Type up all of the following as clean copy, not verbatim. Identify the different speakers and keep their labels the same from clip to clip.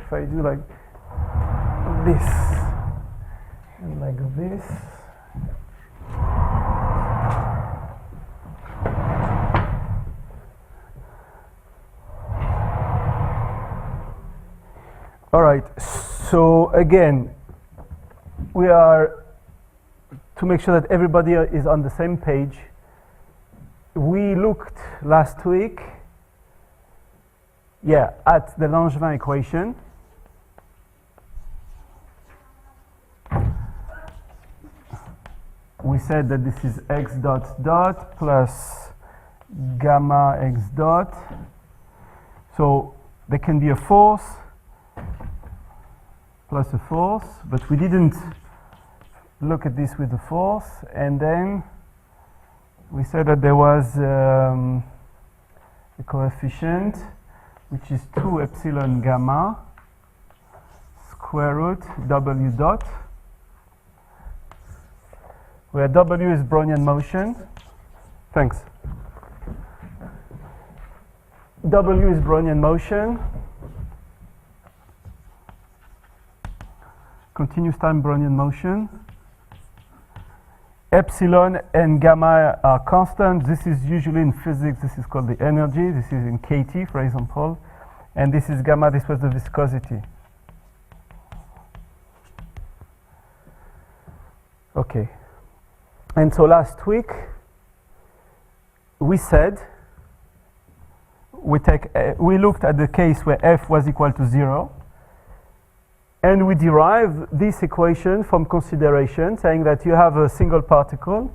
Speaker 1: if I do like this and like this, all right, so again, we are, to make sure that everybody is on the same page, we looked last week, at the Langevin equation. We said that this is x dot dot plus gamma x dot. So there can be a force plus a force, but we didn't look at this with the force. And then we said that there was a coefficient which is 2 epsilon gamma square root w dot, where w is Brownian motion. Thanks. W is Brownian motion, continuous time Brownian motion. Epsilon and gamma are constant. This is usually in physics, this is called the energy. This is in kT, for example. And this is gamma, this was the viscosity. Okay. And so last week, we said, we looked at the case where F was equal to 0. And we derive this equation from consideration, saying that you have a single particle.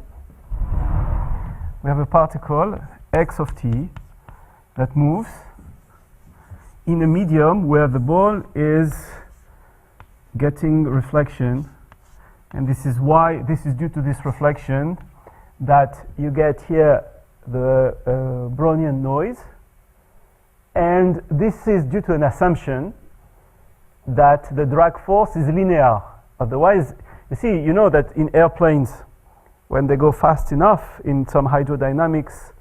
Speaker 1: We have a particle, x of t, that moves in a medium where the ball is getting reflection. And this is why, this is due to this reflection, that you get here the Brownian noise. And this is due to an assumption that the drag force is linear. Otherwise, you see, you know that in airplanes, when they go fast enough in some hydrodynamics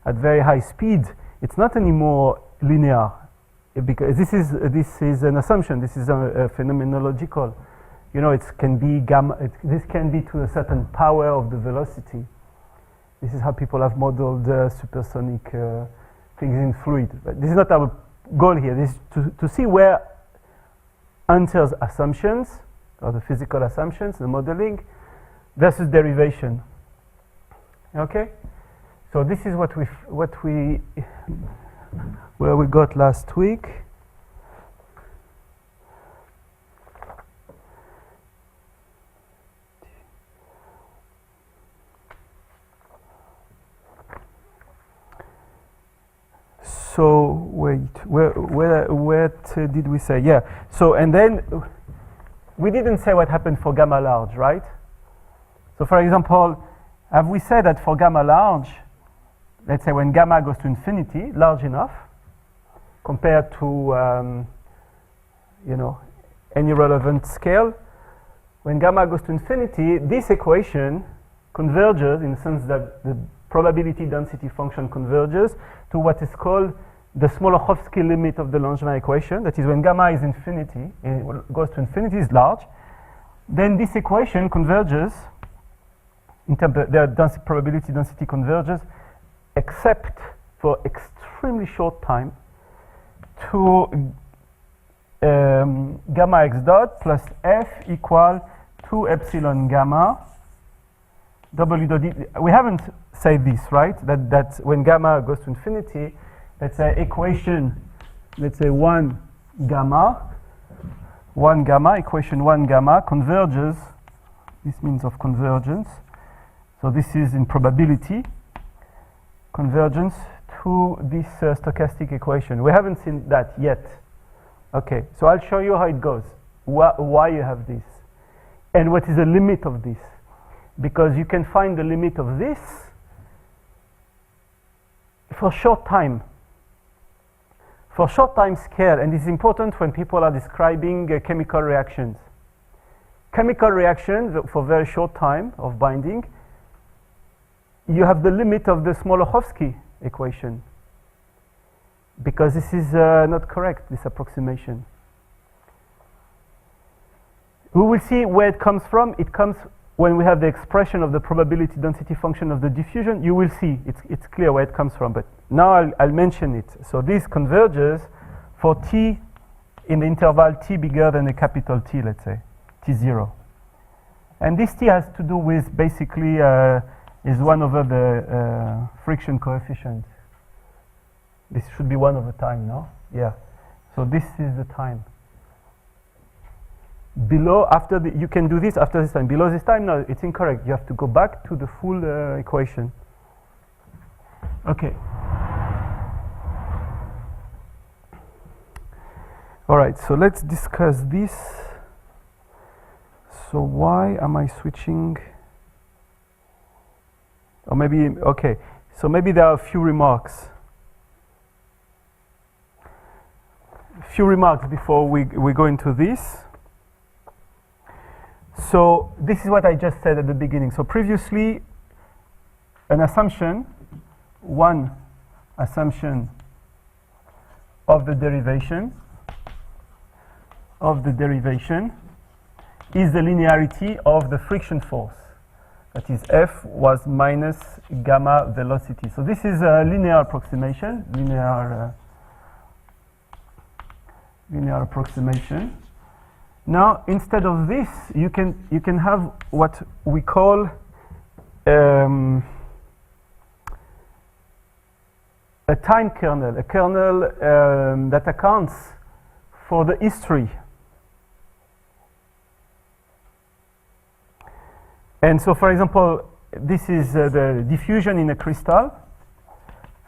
Speaker 1: at very high speed, it's not anymore linear, because this is an assumption. This is a phenomenological. You know, it can be gamma. This can be to a certain power of the velocity. This is how people have modeled supersonic things in fluid. But this is not our goal here. This is to see where answers assumptions, or the physical assumptions, the modeling, versus derivation. Okay, so this is where we got last week. So wait, what did we say? Yeah. So and then we didn't say what happened for gamma large, right? So for example, have we said that for gamma large, let's say when gamma goes to infinity, large enough, compared to you know, any relevant scale, when gamma goes to infinity, this equation converges in the sense that the probability density function converges to what is called the Smoluchowski limit of the Langevin equation. That is, when gamma is infinity, it goes to infinity, is large, then this equation converges in terms of the probability density converges, except for extremely short time, to gamma x dot plus f equal 2 epsilon gamma w dot d. We haven't said this, right? That when gamma goes to infinity, let's say equation, let's say 1 gamma, equation 1 gamma converges. This means of convergence. So this is in probability convergence to this stochastic equation. We haven't seen that yet. Okay, so I'll show you how it goes, why you have this, and what is the limit of this. Because you can find the limit of this for short time. For short time scale, and this is important when people are describing chemical reactions. Chemical reactions for very short time of binding, you have the limit of the Smoluchowski equation, because this is not correct, this approximation. We will see where it comes from. It comes when we have the expression of the probability density function of the diffusion. You will see it's clear where it comes from, but now I'll mention it. So this converges for t in the interval t bigger than a capital T, let's say, t0. And this t has to do with basically is 1 over the friction coefficient. This should be 1 over time, no? Yeah. So this is the time. Below, after the, you can do this after this time. Below this time, no, it's incorrect. You have to go back to the full equation. Okay. All right, so let's discuss this. So why am I switching? Or maybe, okay. So maybe there are a few remarks. Few remarks before we go into this. So this is what I just said at the beginning. So previously, an assumption, one assumption of the derivation is the linearity of the friction force. That is, F was minus gamma velocity. So this is a linear approximation, linear approximation. Now, instead of this, you can have what we call a time kernel, a kernel that accounts for the history. And so, for example, this is the diffusion in a crystal,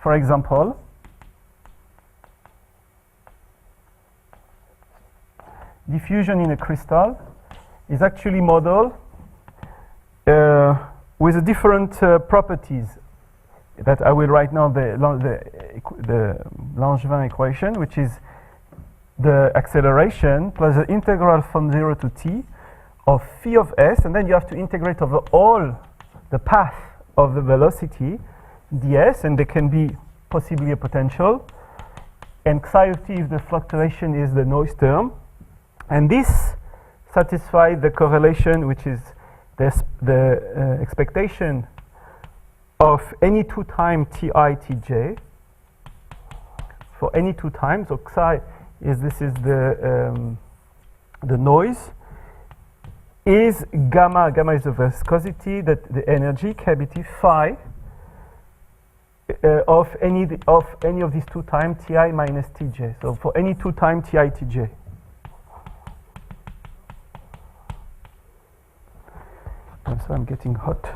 Speaker 1: for example. Diffusion in a crystal is actually modeled with a different properties that I will write now, the Langevin equation, which is the acceleration plus the integral from 0 to t of phi of s, and then you have to integrate over all the path of the velocity ds, and there can be possibly a potential, and psi of t if the fluctuation is the noise term. And this satisfies the correlation, which is the expectation of any 2 time ti tj for any 2 times. So psi is the noise, is gamma. Gamma is the viscosity, that the energy cavity phi of any of these 2 time ti minus tj. So for any 2 time ti tj. And so I'm getting hot.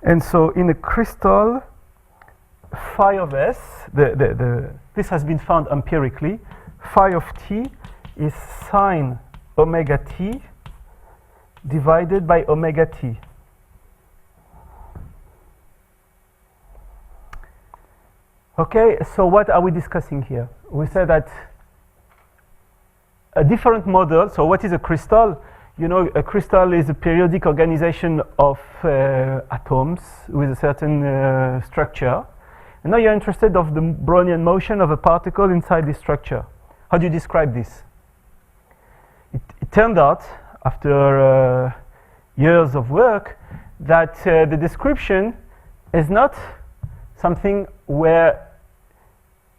Speaker 1: And so in a crystal, phi of s, this has been found empirically, phi of t is sine omega t divided by omega t. Okay, so what are we discussing here? We said that a different model, so what is a crystal? You know, a crystal is a periodic organization of atoms with a certain structure. And now you're interested of the Brownian motion of a particle inside this structure. How do you describe this? It turned out, after years of work, that the description is not something where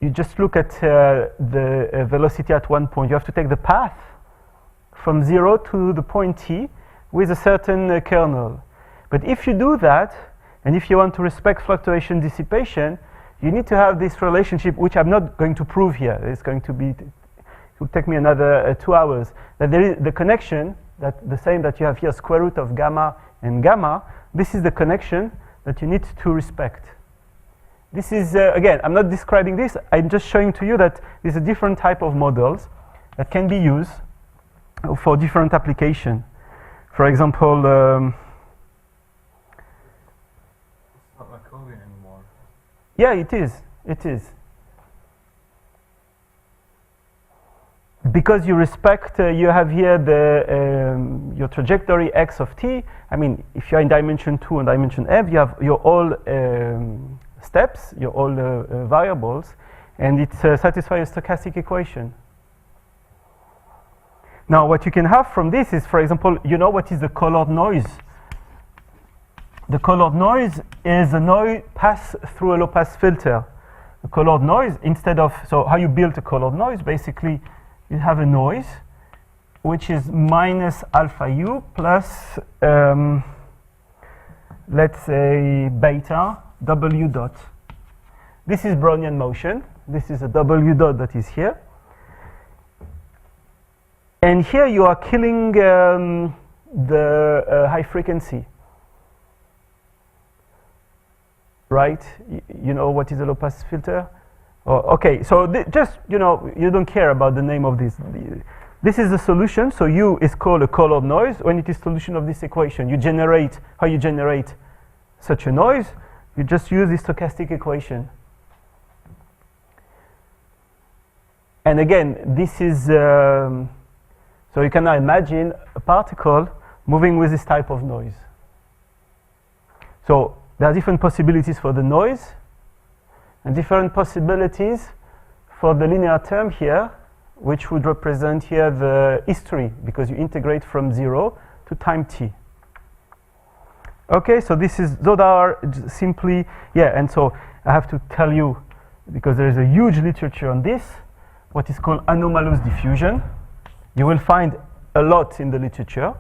Speaker 1: you just look at the velocity at one point. You have to take the path from 0 to the point t with a certain kernel. But if you do that, and if you want to respect fluctuation dissipation, you need to have this relationship, which I'm not going to prove here. It's going to be, it will take me another 2 hours. That there is the connection, that the same that you have here, square root of gamma and gamma. This is the connection that you need to respect. This is, again, I'm not describing this. I'm just showing to you that there's a different type of models that can be used for different application. For example, Yeah, it is. It is. Because you respect, you have here the your trajectory x of t. I mean, if you're in dimension 2 and dimension f, you have your all steps, your all variables, and it satisfies a stochastic equation. Now, what you can have from this is, for example, you know what is the colored noise? The colored noise is a noise passed through a low-pass filter. A colored noise, instead of, so how you build a colored noise, basically, you have a noise which is minus alpha u plus, let's say, beta w dot. This is Brownian motion. This is a w dot that is here. And here you are killing the high frequency. Right? You know what is a low-pass filter? Oh, okay, so just, you know, you don't care about the name of this. This is the solution, so U is called a colored noise when it is solution of this equation. You generate, how you generate such a noise? You just use this stochastic equation. And again, this is, so you can now imagine a particle moving with this type of noise. So there are different possibilities for the noise, and different possibilities for the linear term here, which would represent here the history, because you integrate from 0 to time t. Okay, so this is, those are simply, yeah, and so I have to tell you, because there is a huge literature on this, what is called anomalous diffusion. You will find a lot in the literature.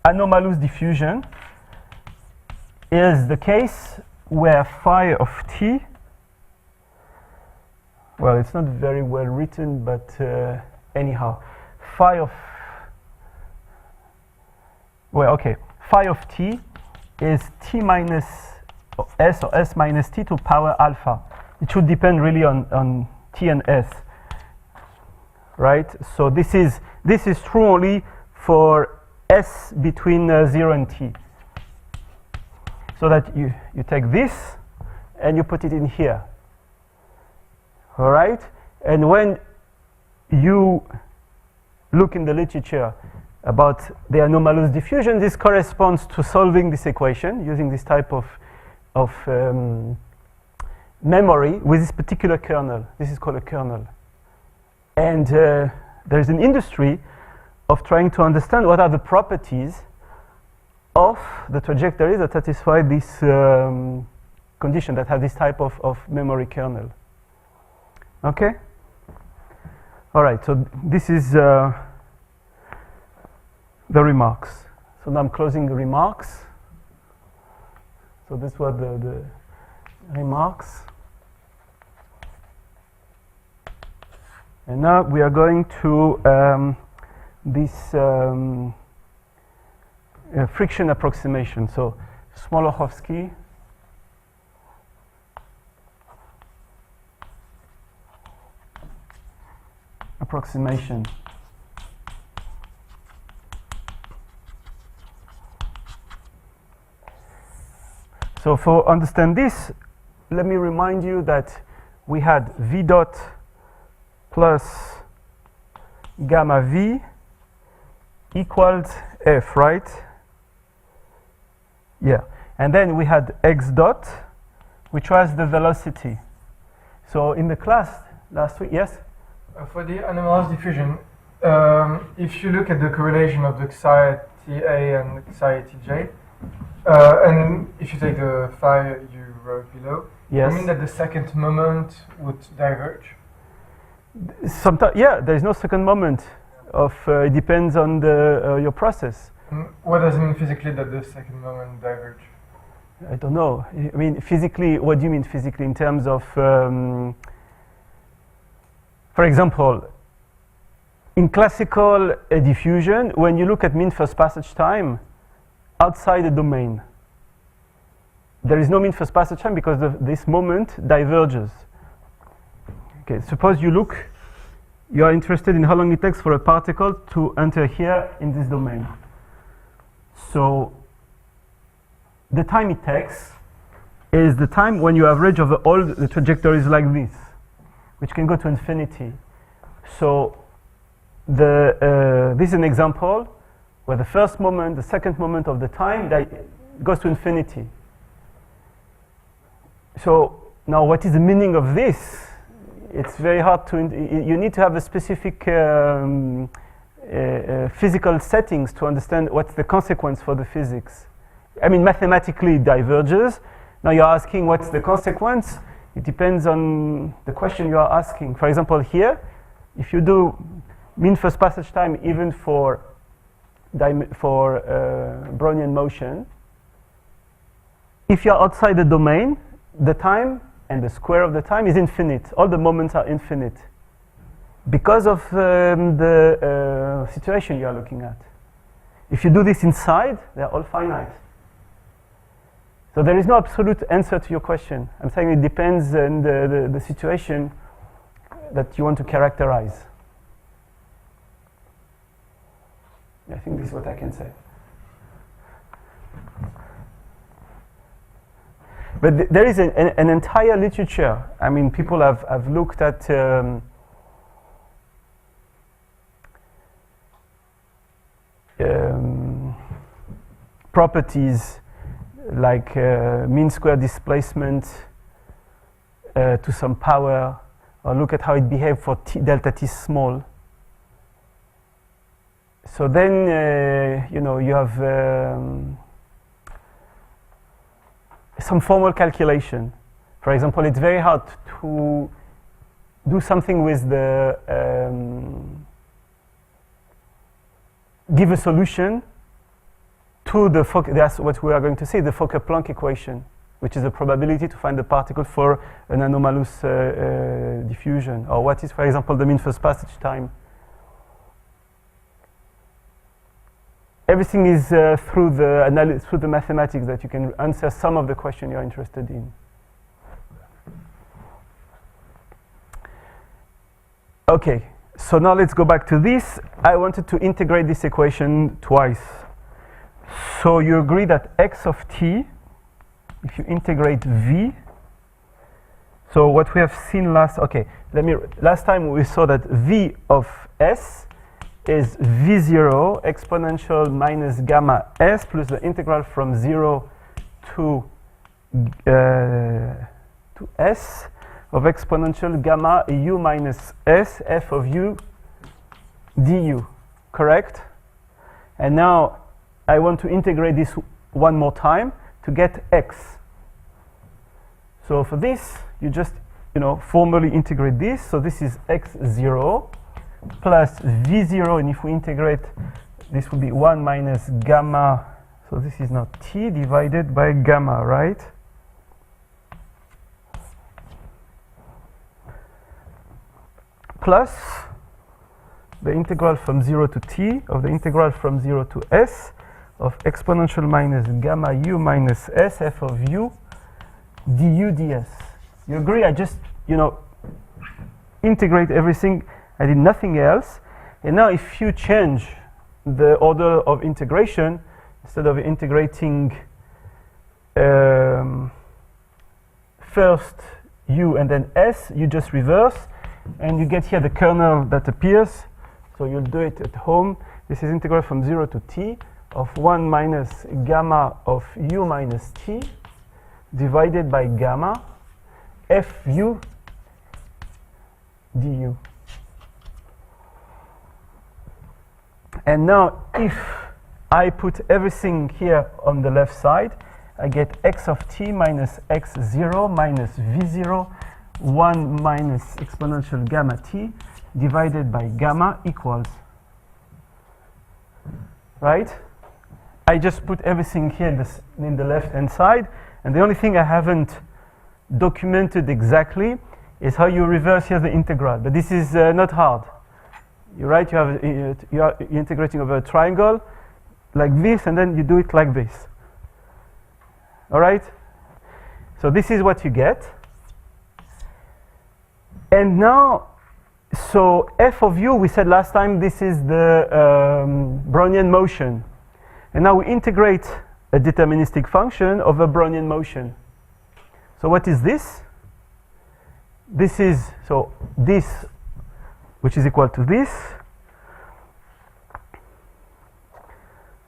Speaker 1: Anomalous diffusion is the case where phi of t, well, it's not very well written, but anyhow, phi of, well, okay, phi of t is t minus s or s minus t to power alpha. It should depend really on t and s, right? So this is true only for s between 0 and t. So that you take this and you put it in here. All right? And when you look in the literature about the anomalous diffusion, this corresponds to solving this equation using this type of memory with this particular kernel. This is called a kernel. And there's an industry of trying to understand what are the properties of the trajectories that satisfy this condition, that have this type of memory kernel. Okay? All right, so this is the remarks. So now I'm closing the remarks. So this was the remarks. And now we are going to this friction approximation. So Smoluchowski approximation. So for understand this, let me remind you that we had V dot plus gamma V equals F, right? Yeah. And then we had X dot, which was the velocity. So in the class last week, yes?
Speaker 2: For the anomalous diffusion, if you look at the correlation of the psi Ta and psi Tj, and if you take the phi you wrote below,
Speaker 1: yes,
Speaker 2: you mean that the second moment would diverge?
Speaker 1: Sometimes, yeah, there is no second moment. It depends on your process.
Speaker 2: What does it mean physically that the second moment diverge?
Speaker 1: I don't know. I mean, physically, what do you mean physically in terms of, for example, in classical diffusion, when you look at mean first passage time outside the domain, there is no mean first passage time because this moment diverges. Okay, suppose you are interested in how long it takes for a particle to enter here in this domain. So the time it takes is the time when you average over all the trajectories like this, which can go to infinity. So this is an example where the first moment, the second moment of the time, that goes to infinity. So now what is the meaning of this? It's very hard to, you need to have a specific physical settings to understand what's the consequence for the physics. I mean, mathematically it diverges. Now you're asking what's the consequence? It depends on the question you are asking. For example, here, if you do mean first passage time even for Brownian motion, if you're outside the domain, the time and the square of the time is infinite. All the moments are infinite because of the situation you are looking at. If you do this inside, they're all finite. So there is no absolute answer to your question. I'm saying it depends on the situation that you want to characterize. I think this is what I can say. But there is an entire literature. I mean, people have looked at properties like mean square displacement to some power, or look at how it behaves for delta t small. So then, you know, you have some formal calculation. For example, it's very hard to do something with the give a solution to the that's what we are going to say, the Fokker-Planck equation, which is the probability to find the particle for an anomalous diffusion, or what is, for example, the mean first passage time. Everything is through the mathematics that you can answer some of the question you're interested in. Okay, so now let's go back to this. I wanted to integrate this equation twice. So you agree that x of t, if you integrate v, so what we have seen last time we saw that v of s is v0 exponential minus gamma s plus the integral from 0 to s of exponential gamma u minus s f of u du, correct? And now I want to integrate this one more time to get x. So for this, you just, you know, formally integrate this. So this is x0 plus v0, and if we integrate, this will be 1 minus gamma, so this is now t divided by gamma, right? Plus the integral from 0 to t of the integral from 0 to s of exponential minus gamma u minus s f of u du ds. You agree? I just, you know, integrate everything. I did nothing else. And now if you change the order of integration, instead of integrating first u and then s, you just reverse, and you get here the kernel that appears. So you'll do it at home. This is integral from 0 to t of 1 minus gamma of u minus t divided by gamma fu du. And now if I put everything here on the left side, I get x of t minus x0 minus v0 1 minus exponential gamma t divided by gamma equals, right? I just put everything here in the left hand side, and the only thing I haven't documented exactly is how you reverse here the integral, but this is not hard. You're right, you are integrating over a triangle like this, and then you do it like this. All right? So this is what you get. And now, so f of u, we said last time, this is the Brownian motion. And now we integrate a deterministic function over Brownian motion. So what is this? This is, so this, which is equal to this,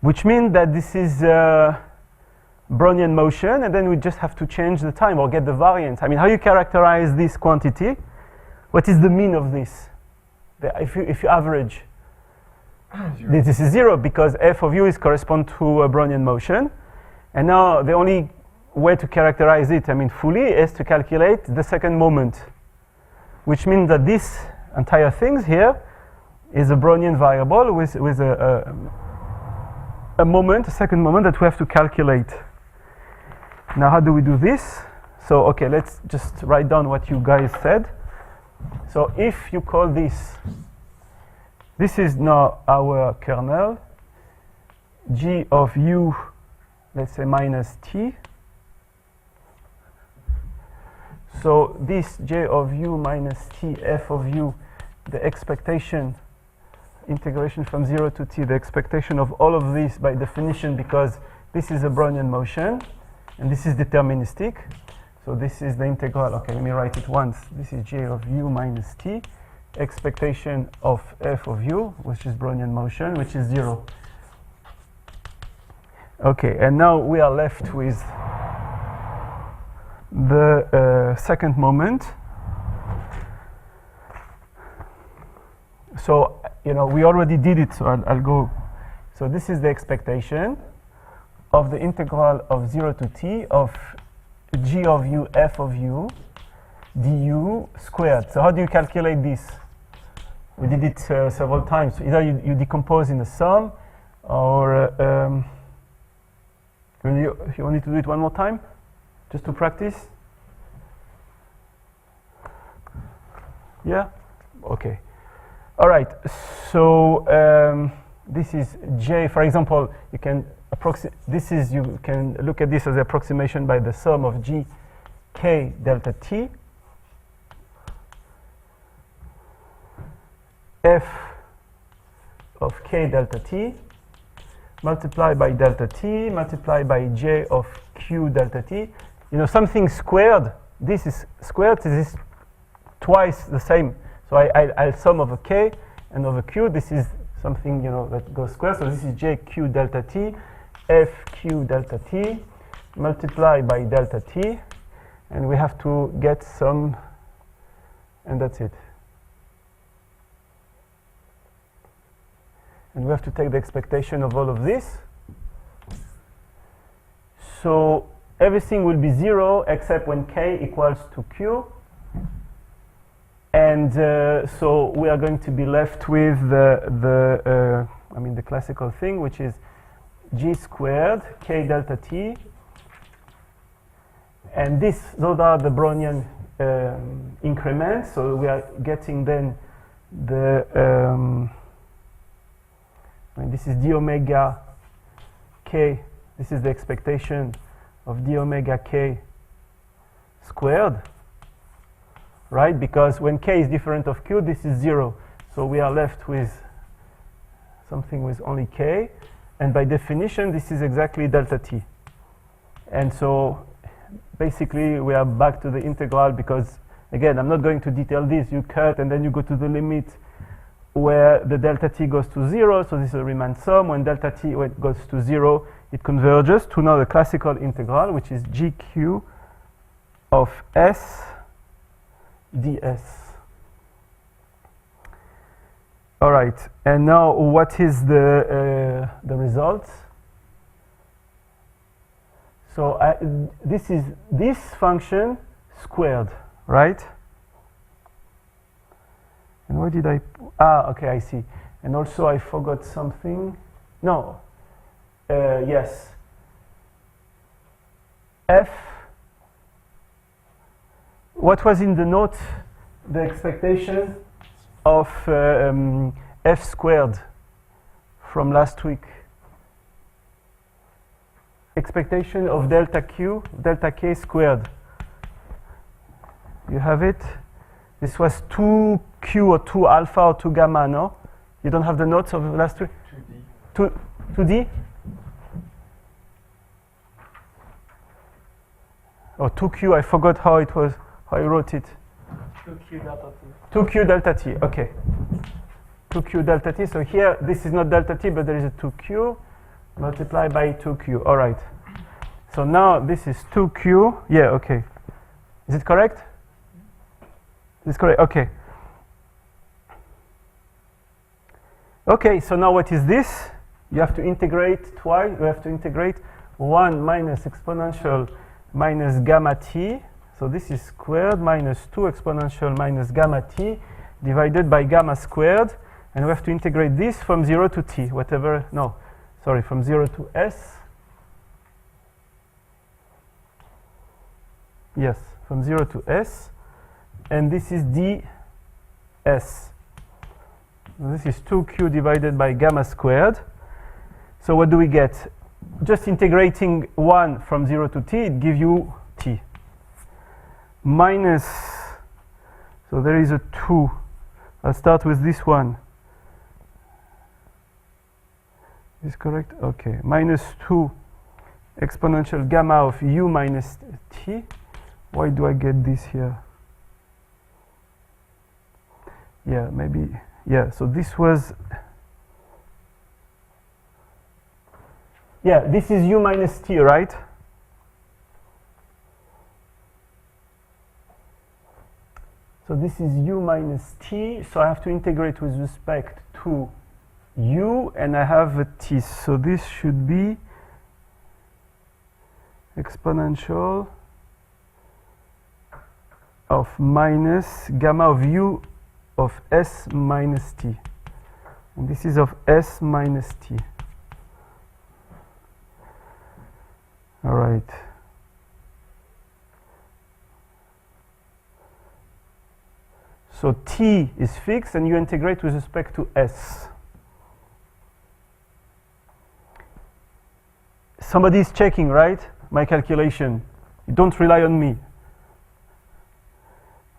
Speaker 1: which means that this is Brownian motion, and then we just have to change the time or get the variance. I mean, how you characterize this quantity? What is the mean of this? If you average, this is 0 because f of u is correspond to a Brownian motion. And now the only way to characterize it, I mean, fully, is to calculate the second moment, which means that this entire thing here is a Brownian variable with a moment, a second moment that we have to calculate. Now, how do we do this? So, okay, let's just write down what you guys said. So, if you call this is now our kernel, g of u, let's say minus t. So, this j of u minus t, f of u, the expectation, integration from 0 to t, the expectation of all of this by definition, because this is a Brownian motion and this is deterministic. So this is the integral. Okay, let me write it once. This is j of u minus t, expectation of f of u, which is Brownian motion, which is 0. Okay, and now we are left with the second moment. So, you know, we already did it, so I'll go. So this is the expectation of the integral of 0 to t of g of u f of u du squared. So how do you calculate this? We did it several times. Either you decompose in a sum, or you want me to do it one more time, just to practice? Yeah? Okay. All right. So this is j. For example, you can you can look at this as an approximation by the sum of g k delta t f of k delta t multiplied by delta t multiplied by j of q delta t. You know, something squared, this is squared, this is twice the same. So I'll sum over k and over q. This is something, you know, that goes square. So this is j q delta t f q delta t multiplied by delta t, and we have to get some, and that's it. And we have to take the expectation of all of this. So everything will be 0 except when k equals to q. And so we are going to be left with the classical thing, which is g squared k delta t. And those are the Brownian increments. So we are getting then the this is d omega k. This is the expectation of d omega k squared, right? Because when k is different of q, this is 0. So we are left with something with only k. And by definition, this is exactly delta t. And so basically, we are back to the integral because, again, I'm not going to detail this. You cut and then you go to the limit where the delta t goes to 0. So this is a Riemann sum. When delta t goes to 0, it converges to now the classical integral, which is gq of s ds. All right, and now what is the result? So this is this function squared, right? And where did I? Okay, I see. And also I forgot something. No. Yes. F. What was in the note? The expectation of f squared from last week. Expectation of delta q, delta k squared. You have it? This was 2q or 2 alpha or 2 gamma, no? You don't have the notes of last week? 2d. 2d? or 2q, I forgot how it was, how I wrote it.
Speaker 3: 2q delta t.
Speaker 1: 2q delta t, okay. 2q delta t, so here, this is not delta t, but there is a 2q multiplied by 2q, all right. So now this is 2q, yeah, okay. Is it correct? Is it correct, okay. Okay, so now what is this? You have to integrate twice, you have to integrate 1 minus exponential minus gamma t, so this is squared minus 2 exponential minus gamma t divided by gamma squared, and we have to integrate this from 0 to t, whatever, no, sorry, from 0 to s. Yes, from 0 to s, and this is ds. This is 2q divided by gamma squared. So what do we get? Just integrating 1 from 0 to t, it gives you t. Minus, so there is a 2. I'll start with this one. Is correct? Okay. Minus 2 exponential gamma of u minus t. Why do I get this here? Yeah, maybe. Yeah, so this was. Yeah, this is u minus t, right? So this is u minus t, so I have to integrate with respect to u, and I have a t. So this should be exponential of minus gamma of u of s minus t. And this is of s minus t. All right. So t is fixed, and you integrate with respect to s. Somebody is checking, right? My calculation. You don't rely on me.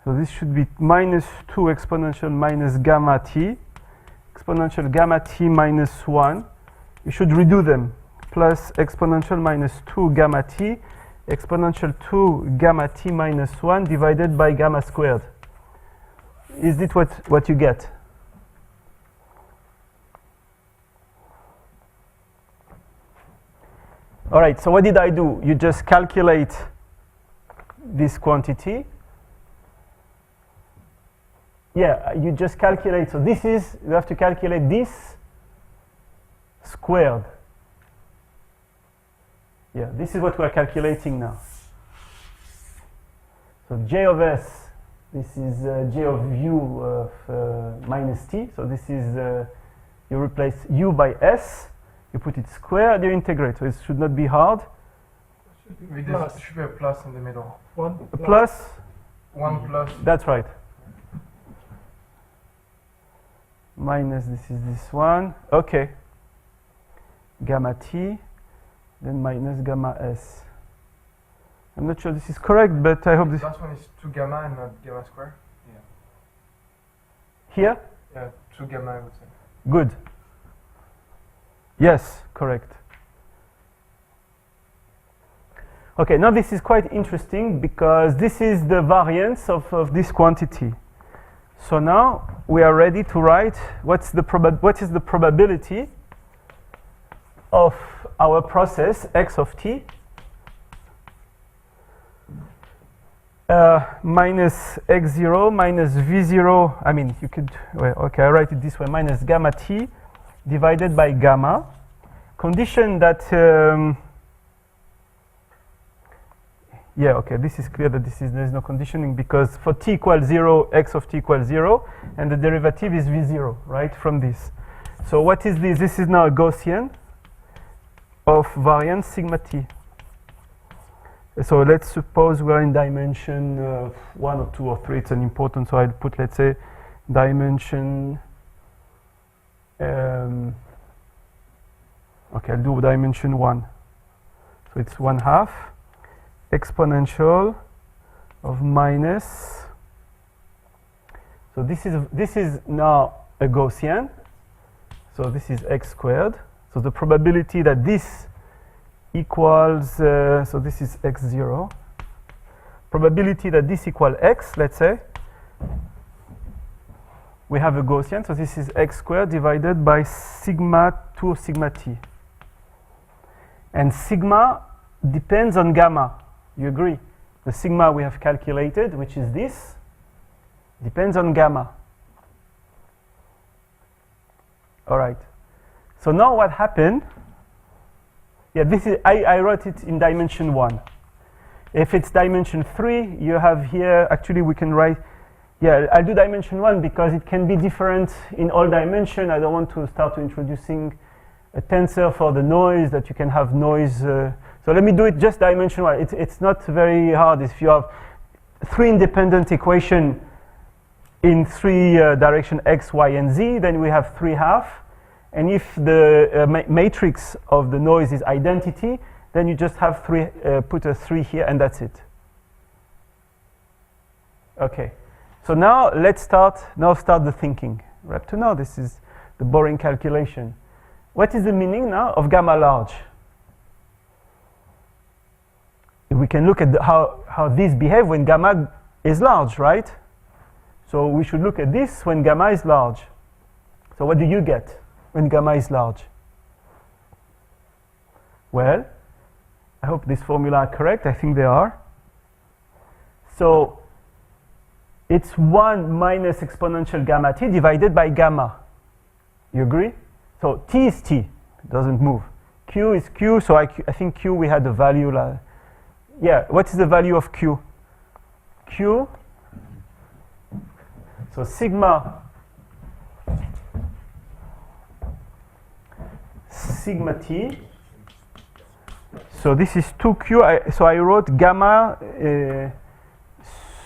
Speaker 1: So this should be minus 2 exponential minus gamma t, exponential gamma t minus 1. You should redo them. Plus exponential minus 2 gamma t, exponential 2 gamma t minus 1 divided by gamma squared. Is it what you get? All right, so what did I do? You just calculate this quantity. Yeah, you just calculate. So this is, you have to calculate this squared. Yeah, this is what we're calculating now. So j of s, this is j of u of minus t. So this is, you replace u by s, you put it squared, you integrate. So it should not be hard.
Speaker 2: There should be a plus in the middle.
Speaker 1: A plus?
Speaker 2: 1 plus.
Speaker 1: That's right. Minus, this is this one. Okay. Gamma t, then minus gamma s. I'm not sure this is correct, but I hope this.
Speaker 2: Last one is 2 gamma and not gamma square. Yeah.
Speaker 1: Here?
Speaker 2: Yeah, 2 gamma, I would say.
Speaker 1: Good. Yes, correct. Okay, now this is quite interesting because this is the variance of this quantity. So now we are ready to write what is the probability of our process x of t minus x0 minus v0. I mean, you could, well, okay, I write it this way, minus gamma t divided by gamma. Condition that, yeah, okay, this is clear that there is no conditioning because for t equals 0, x of t equals 0, and the derivative is v0, right, from this. So what is this? This is now a Gaussian of variance sigma t. So let's suppose we're in dimension 1 or 2 or 3. It's an important, so I'll put, let's say, dimension, okay, I'll do dimension 1. So it's 1/2 exponential of minus. So this is now a Gaussian. So this is x squared. So the probability that this equals, so this is x0, probability that this equal x, let's say, we have a Gaussian, so this is x squared divided by sigma 2 sigma t. And sigma depends on gamma. You agree? The sigma we have calculated, which is this, depends on gamma. All right. So now what happened? Yeah, this is I wrote it in dimension 1. If it's dimension 3, you have here, actually we can write, yeah, I'll do dimension 1 because it can be different in all dimension. I don't want to start introducing a tensor for the noise, that you can have noise. So let me do it just dimension 1. It's not very hard. If you have 3 independent equations in 3 direction x, y, and z, then we have 3/2. And if the matrix of the noise is identity, then you just have put a 3 here, and that's it. Okay. So now let's start the thinking. Up to now, this is the boring calculation. What is the meaning now of gamma large? We can look at how these behave when gamma is large, right? So we should look at this when gamma is large. So what do you get when gamma is large? Well, I hope these formula are correct. I think they are. So it's 1 minus exponential gamma t divided by gamma. You agree? So t is t. It doesn't move. Q is q. So I think q we had a value. Yeah, what is the value of q? Q. So sigma t. So this is 2q. So I wrote gamma.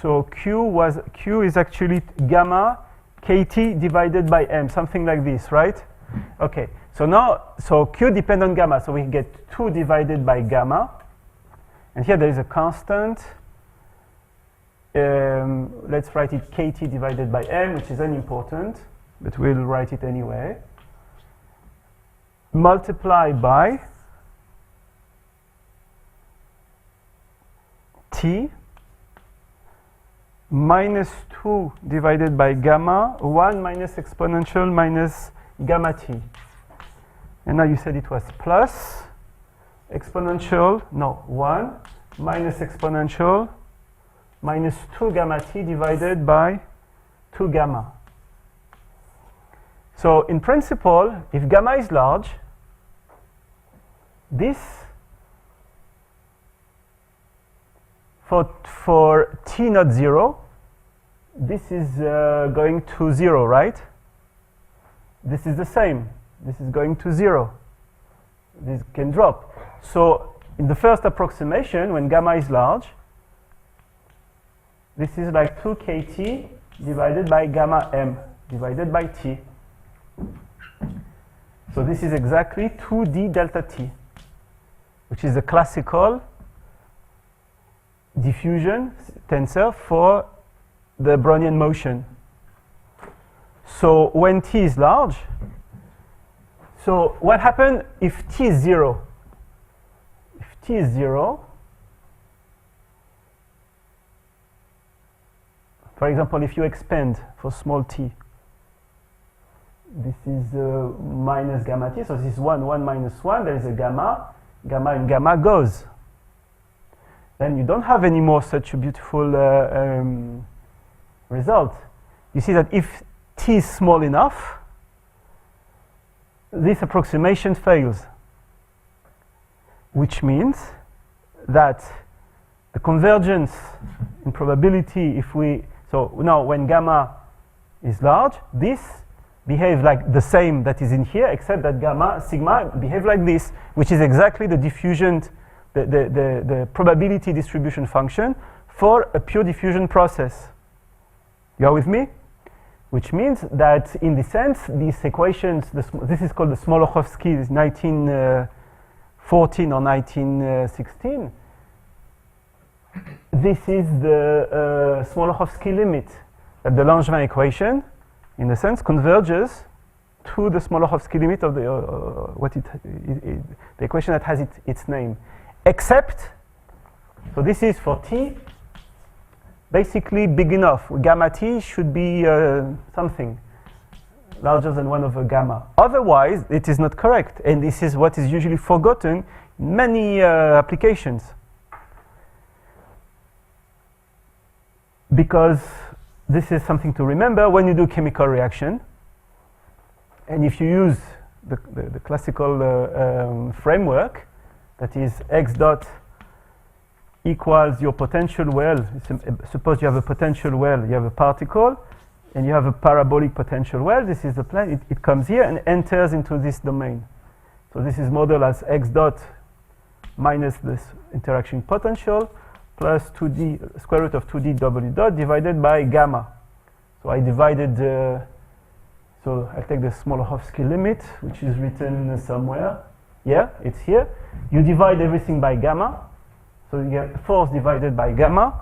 Speaker 1: So q is actually gamma kt divided by m, something like this, right? Okay. So q depends on gamma. So we get 2 divided by gamma. And here there is a constant. Let's write it kt divided by m, which is unimportant, but we'll write it anyway. Multiplied by t minus 2 divided by gamma, 1 minus exponential minus gamma t. And now you said it was plus exponential, no, 1 minus exponential minus 2 gamma t divided by 2 gamma. So in principle, if gamma is large, this for t not 0, this is going to 0, right? This is the same. This is going to 0. This can drop. So in the first approximation, when gamma is large, this is like 2 kt divided by gamma m divided by t. So this is exactly 2d delta t, which is a classical diffusion tensor for the Brownian motion. So when t is large, so what happens if t is 0? If t is 0, for example, if you expand for small t, this is minus gamma t, so this is 1 minus 1, there is a gamma and gamma goes. Then you don't have any more such a beautiful result. You see that if t is small enough, this approximation fails, which means that the convergence in probability, so now when gamma is large, this behaves like the same that is in here, except that sigma behaves like this, which is exactly the diffusion, the probability distribution function for a pure diffusion process. You are with me? Which means that in the sense, these equations, this is called the Smoluchowski, 1914 or 1916. This is the Smoluchowski limit, that the Langevin equation, in a sense, converges to the Smoluchowski limit of the equation that has its name. Except, so this is for t, basically big enough. Gamma t should be something larger than 1 over gamma. Otherwise, it is not correct. And this is what is usually forgotten in many applications. Because this is something to remember when you do chemical reaction. And if you use the classical framework, that is x dot equals your potential well. Suppose you have a potential well, you have a particle, and you have a parabolic potential well. This is the plane. It comes here and enters into this domain. So this is modeled as x dot minus this interaction potential plus 2d square root of 2d w dot divided by gamma. So I divided, so I take the Smolokhovsky limit, which is written somewhere. Yeah, it's here. You divide everything by gamma. So you get force divided by gamma.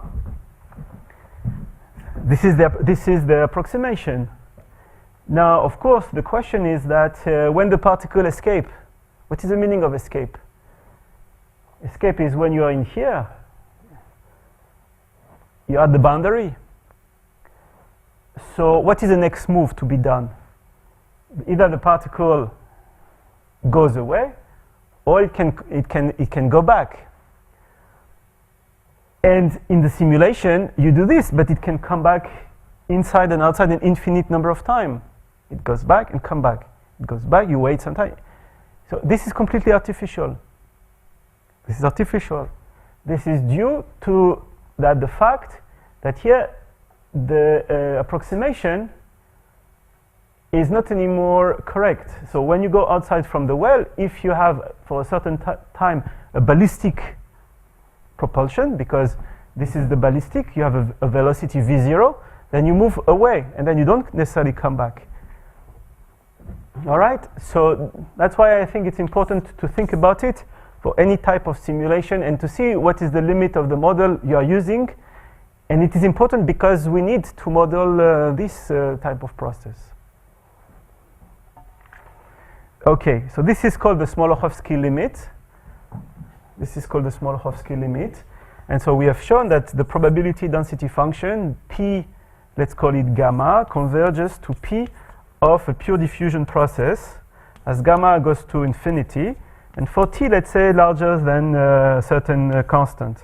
Speaker 1: This is the approximation. Now, of course, the question is that when the particle escape, what is the meaning of escape? Escape is when you are in here. You're at the boundary. So what is the next move to be done? Either the particle goes away, or it can go back. And in the simulation, you do this, but it can come back inside and outside an infinite number of times. It goes back and come back. It goes back, you wait some time. So this is completely artificial. This is artificial. This is due to the fact that here the approximation is not anymore correct. So when you go outside from the well, if you have for a certain time a ballistic propulsion, because this is the ballistic, you have a velocity v0, then you move away and then you don't necessarily come back. All right, so that's why I think it's important to think about it for any type of simulation and to see what is the limit of the model you are using. And it is important because we need to model this type of process. Okay, so this is called the Smolokhovsky limit. This is called the Smolokhovsky limit. And so we have shown that the probability density function, P, let's call it gamma, converges to P of a pure diffusion process as gamma goes to infinity. And for T, let's say, larger than a certain constant.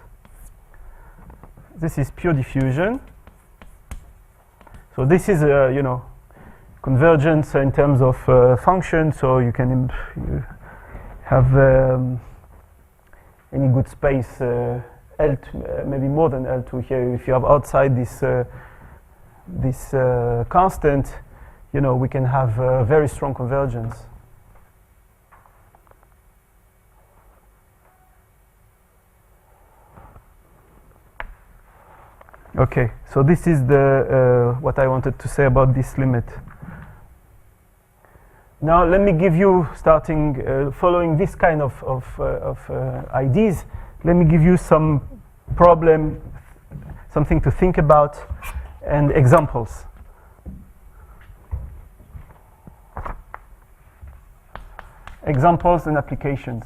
Speaker 1: This is pure diffusion. So this is, convergence in terms of function. So you can have any good space, L2, maybe more than L2 here. If you have outside this constant, we can have very strong convergence. Okay, so this is the what I wanted to say about this limit. Now let me give you, starting following this kind of ideas, let me give you some problem, something to think about, and examples. Examples and applications.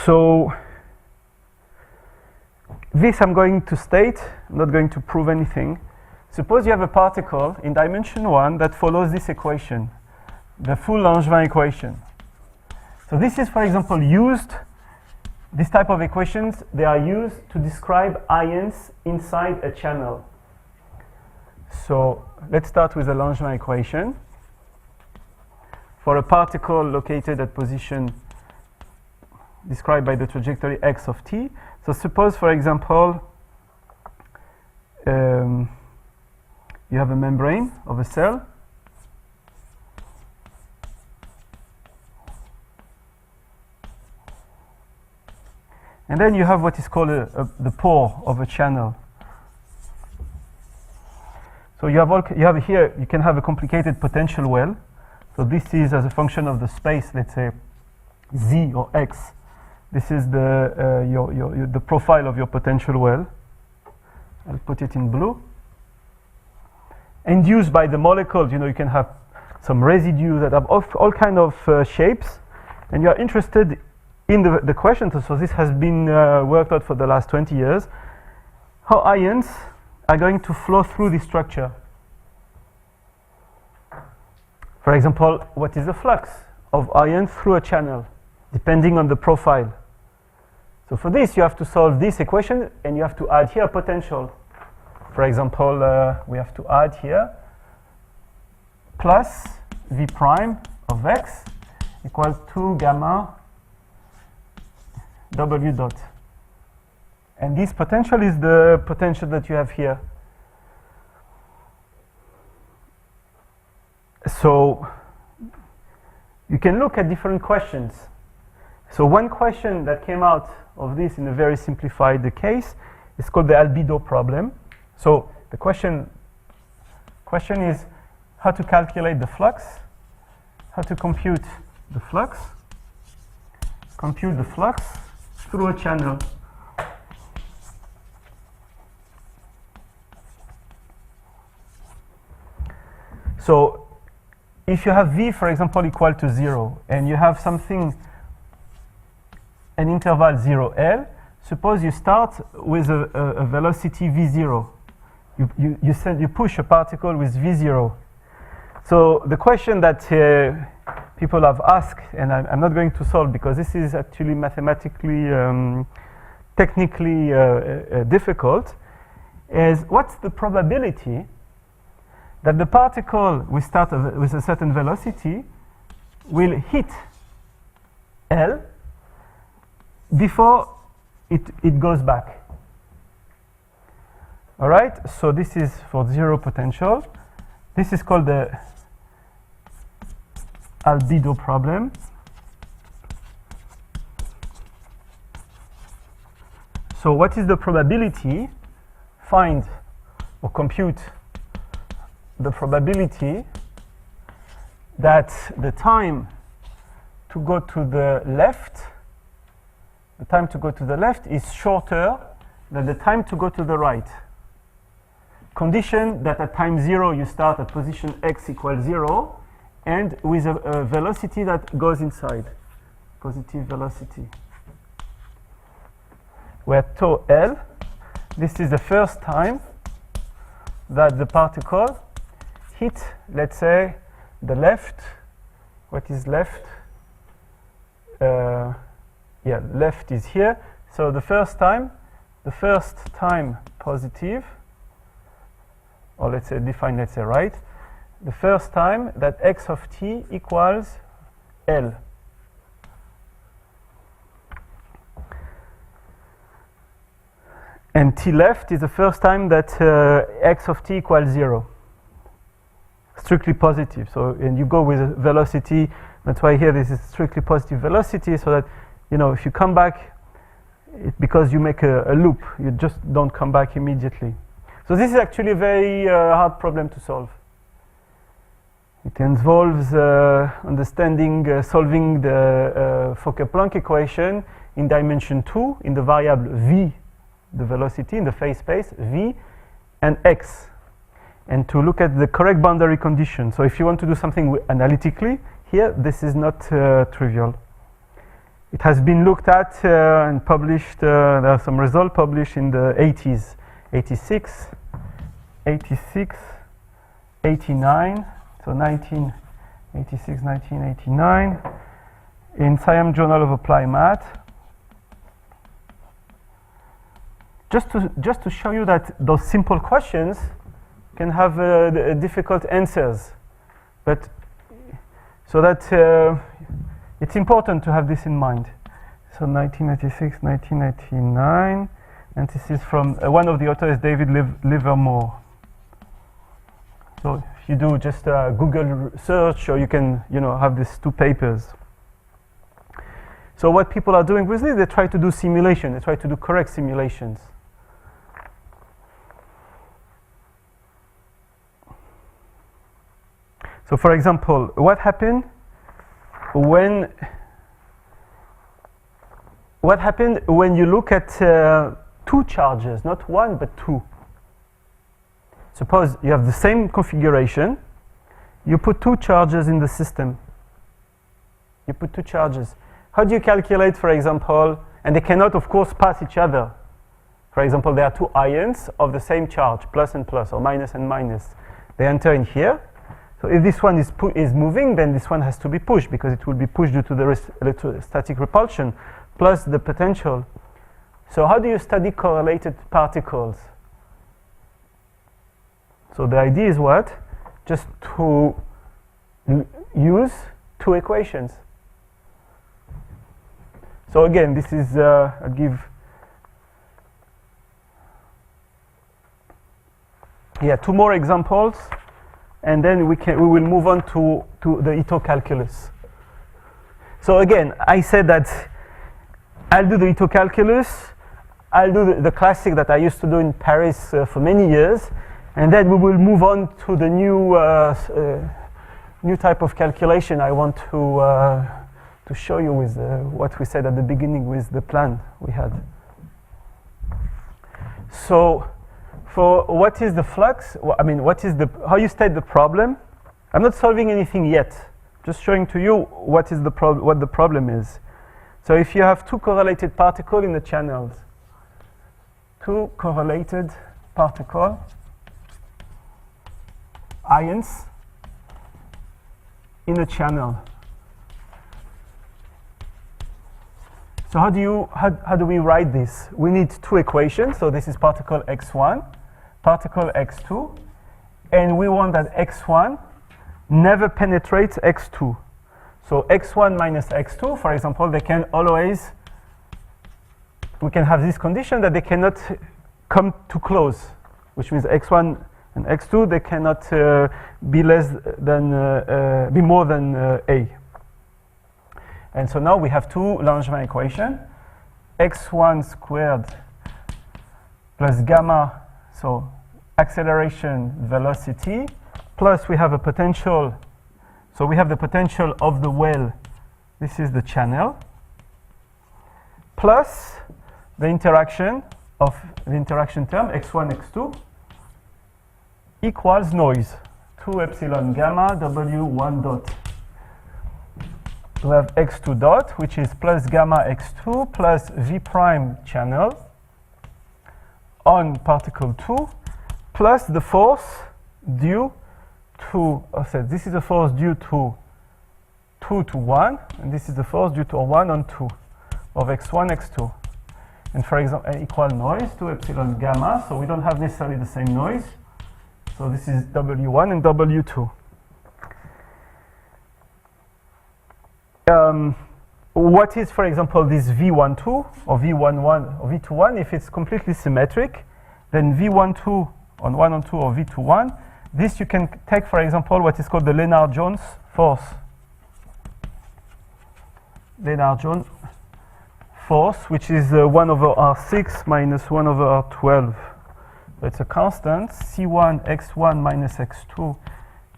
Speaker 1: So this I'm going to state, I'm not going to prove anything. Suppose you have a particle in dimension 1 that follows this equation, the full Langevin equation. So this is, for example, used, this type of equations, they are used to describe ions inside a channel. So let's start with the Langevin equation. For a particle located at position described by the trajectory x of t. So suppose, for example, you have a membrane of a cell. And then you have what is called the pore of a channel. So you have here, you can have a complicated potential well. So this is as a function of the space, let's say z or x. This is the profile of your potential well. I'll put it in blue. induced by the molecules. You can have some residue that have all kind of shapes, and you are interested in the question. So this has been worked out for the last 20 years. How ions are going to flow through this structure. For example, what is the flux of ions through a channel, depending on the profile? So for this, you have to solve this equation, and you have to add here a potential. For example, we have to add here plus V prime of x equals 2 gamma W dot. And this potential is the potential that you have here. So you can look at different questions. So one question that came out of this in a very simplified case is called the albedo problem. So the question is how to calculate the flux, how to compute the flux through a channel. So if you have V, for example, equal to 0, and you have something, an interval 0L, suppose you start with a velocity V0. You push a particle with V0. So the question that people have asked, and I'm not going to solve because this is actually mathematically, technically difficult, is what's the probability that the particle we start with a certain velocity will hit L before it goes back. All right, so this is for zero potential. This is called the albedo problem. So what is the probability? Find or compute the probability that the time to go to the left is shorter than the time to go to the right. Condition that at time 0 you start at position x equals 0 and with a velocity that goes inside, positive velocity. Where tau L, this is the first time that the particle hit, let's say, the left. What is left? Left is here. So the first time positive, or let's say define, let's say right, the first time that x of t equals L. And t left is the first time that x of t equals 0. Strictly positive. So, and you go with a velocity, that's why here this is strictly positive velocity, so that, if you come back, because you make a loop, you just don't come back immediately. So this is actually a very hard problem to solve. It involves solving the Fokker-Planck equation in dimension 2 in the variable v, the velocity in the phase space, v and x, and to look at the correct boundary condition. So if you want to do something analytically, here this is not trivial. It has been looked at and published, there are some results published in the 80s, 86, 89, so 1986, 1989, in Siam Journal of Applied Math. Just to show you that those simple questions can have difficult answers, but so that it's important to have this in mind. So 1996, 1999, and this is from one of the authors, David Livermore. So if you do just a Google search, or you can have these two papers. So what people are doing with this, they try to do simulation. They try to do correct simulations. So for example, what happened when you look at two charges, not one but two? Suppose you have the same configuration, you put two charges in the system. You put two charges. How do you calculate, for example, and they cannot, of course, pass each other. For example, there are two ions of the same charge, plus and plus, or minus and minus. They enter in here. So if this one is moving, then this one has to be pushed, because it will be pushed due to the electrostatic repulsion, plus the potential. So how do you study correlated particles? So the idea is what? Just to use two equations. So again, this is, I'll give, two more examples, and then we will move on to the Ito calculus. So again, I said that I'll do the Ito calculus, I'll do the classic that I used to do in Paris for many years, and then we will move on to the new type of calculation I want to show you with what we said at the beginning with the plan we had. So for what is the flux, I mean, how you state the problem? I'm not solving anything yet, just showing to you what the problem is. So if you have two correlated particles in the channels, two correlated particle ions in a channel. So how do we write this? We need two equations. So this is particle x1, particle x2, and we want that x1 never penetrates x2. So x1 minus x2, for example, they can always, we can have this condition that they cannot come too close, which means x1 and x2, they cannot be more than a. And so now we have two Langevin equation, x1 squared plus gamma, so acceleration velocity, plus we have a potential, so we have the potential of the well, this is the channel, plus the interaction term, x1, x2, equals noise, 2 epsilon gamma w1 dot. We have x2 dot, which is plus gamma x2 plus v prime channel on particle 2, plus the force due to, this is the force due to 2 to 1, and this is the force due to 1 on 2 of x1, x2. And for example, equal noise, 2 epsilon gamma, so we don't have necessarily the same noise. So this is W1 and W2. What is, for example, this V12 or V11 or V21? If it's completely symmetric, then V12 on 1 on 2 or V21, this you can take, for example, what is called the Lennard-Jones force. Lennard-Jones force, which is 1 over R6 minus 1 over R12. So it's a constant, C1 x1 minus x2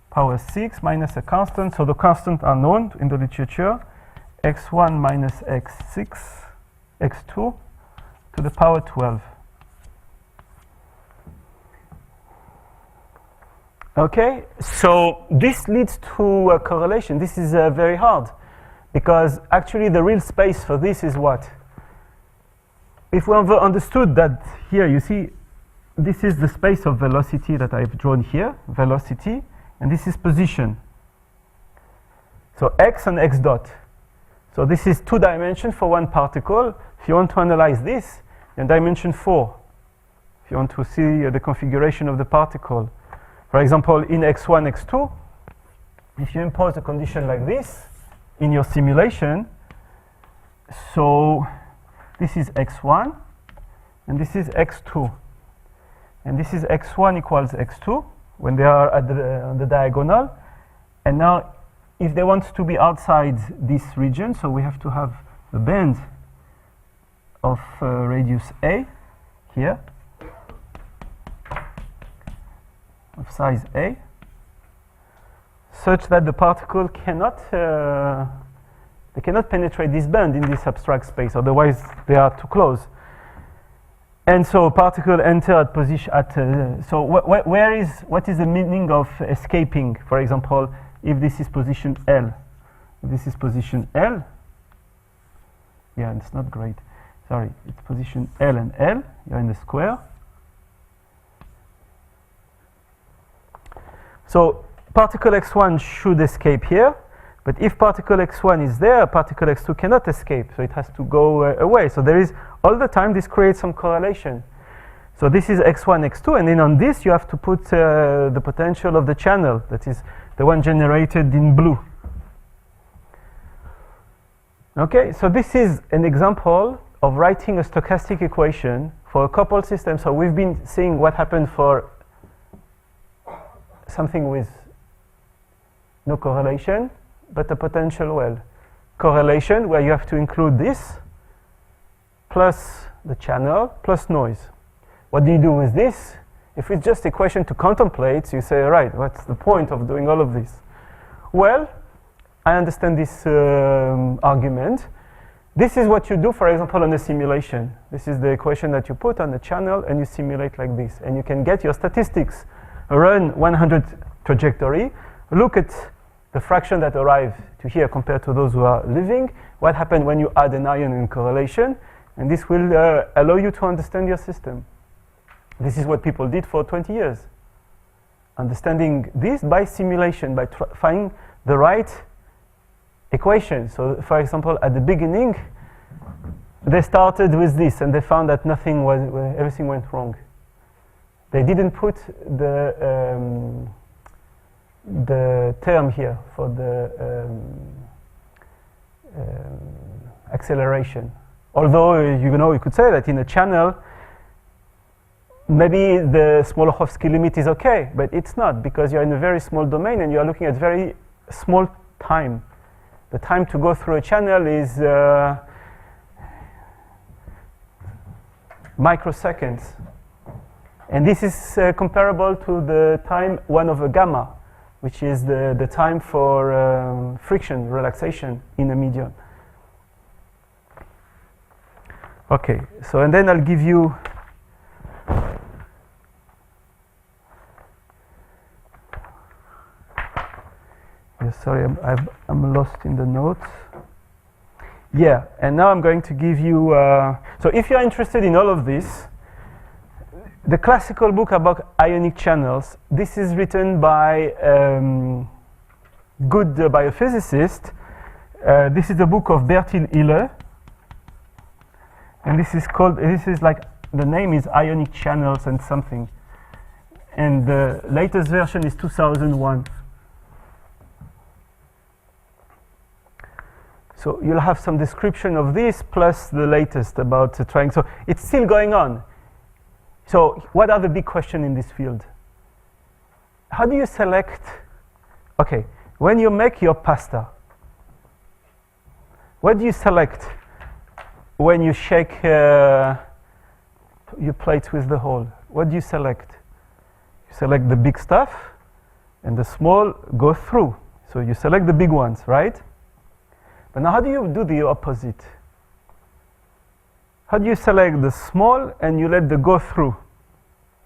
Speaker 1: power 6 minus a constant. So the constants are known in the literature, x1 minus x6, x2 to the power 12. Okay, so this leads to a correlation. This is very hard, because actually the real space for this is what? If we have understood that here, you see, this is the space of velocity that I've drawn here, velocity, and this is position. So x and x dot. So this is 2 dimensions for one particle. If you want to analyze this, in dimension 4, if you want to see the configuration of the particle. For example, in x1, x2, if you impose a condition like this in your simulation, so this is x1, and this is x2. And this is x1 equals x2 when they are at on the diagonal. And now, if they want to be outside this region, so we have to have a band of radius a here, of size a, such that the particle cannot they cannot penetrate this band in this abstract space, otherwise they are too close. And so particle enter at position at. So what is the meaning of escaping? For example, if this is position L, if this is position L. Yeah, it's not great. Sorry, it's position L and L. You're in the square. So particle x1 should escape here, but if particle x1 is there, particle x2 cannot escape, so it has to go away. So there is, all the time, this creates some correlation. So this is x1, x2, and then on this you have to put the potential of the channel, that is the one generated in blue. Okay, so this is an example of writing a stochastic equation for a coupled system. So we've been seeing what happened for something with no correlation, but a potential well. Correlation, where you have to include this, plus the channel, plus noise. What do you do with this? If it's just equation to contemplate, you say, right, what's the point of doing all of this? Well, I understand this argument. This is what you do, for example, on a simulation. This is the equation that you put on the channel and you simulate like this. And you can get your statistics. Run 100 trajectory, look at the fraction that arrive to here compared to those who are living, what happened when you add an ion in correlation, and this will allow you to understand your system. This is what people did for 20 years. Understanding this by simulation, by finding the right equation. So, for example, at the beginning, they started with this and they found that everything went wrong. They didn't put the term here for the acceleration. Although, you could say that in a channel, maybe the Smolokhovsky limit is okay, but it's not, because you're in a very small domain and you are looking at very small time. The time to go through a channel is microseconds. And this is comparable to the time 1 over gamma, which is the time for friction, relaxation in a medium. Okay, so and then I'll give you sorry, I'm lost in the notes. Yeah, and now I'm going to give you, so if you're interested in all of this, the classical book about ionic channels, this is written by good biophysicist. This is the book of Bertil Hille, and this is like, the name is Ionic Channels and something. And the latest version is 2001. So you'll have some description of this plus the latest about trying. So it's still going on. So what are the big questions in this field? How do you select? Okay, when you make your pasta, what do you select when you shake your plate with the hole? What do you select? You select the big stuff, and the small go through. So you select the big ones, right? But now how do you do the opposite? How do you select the small and you let the go through?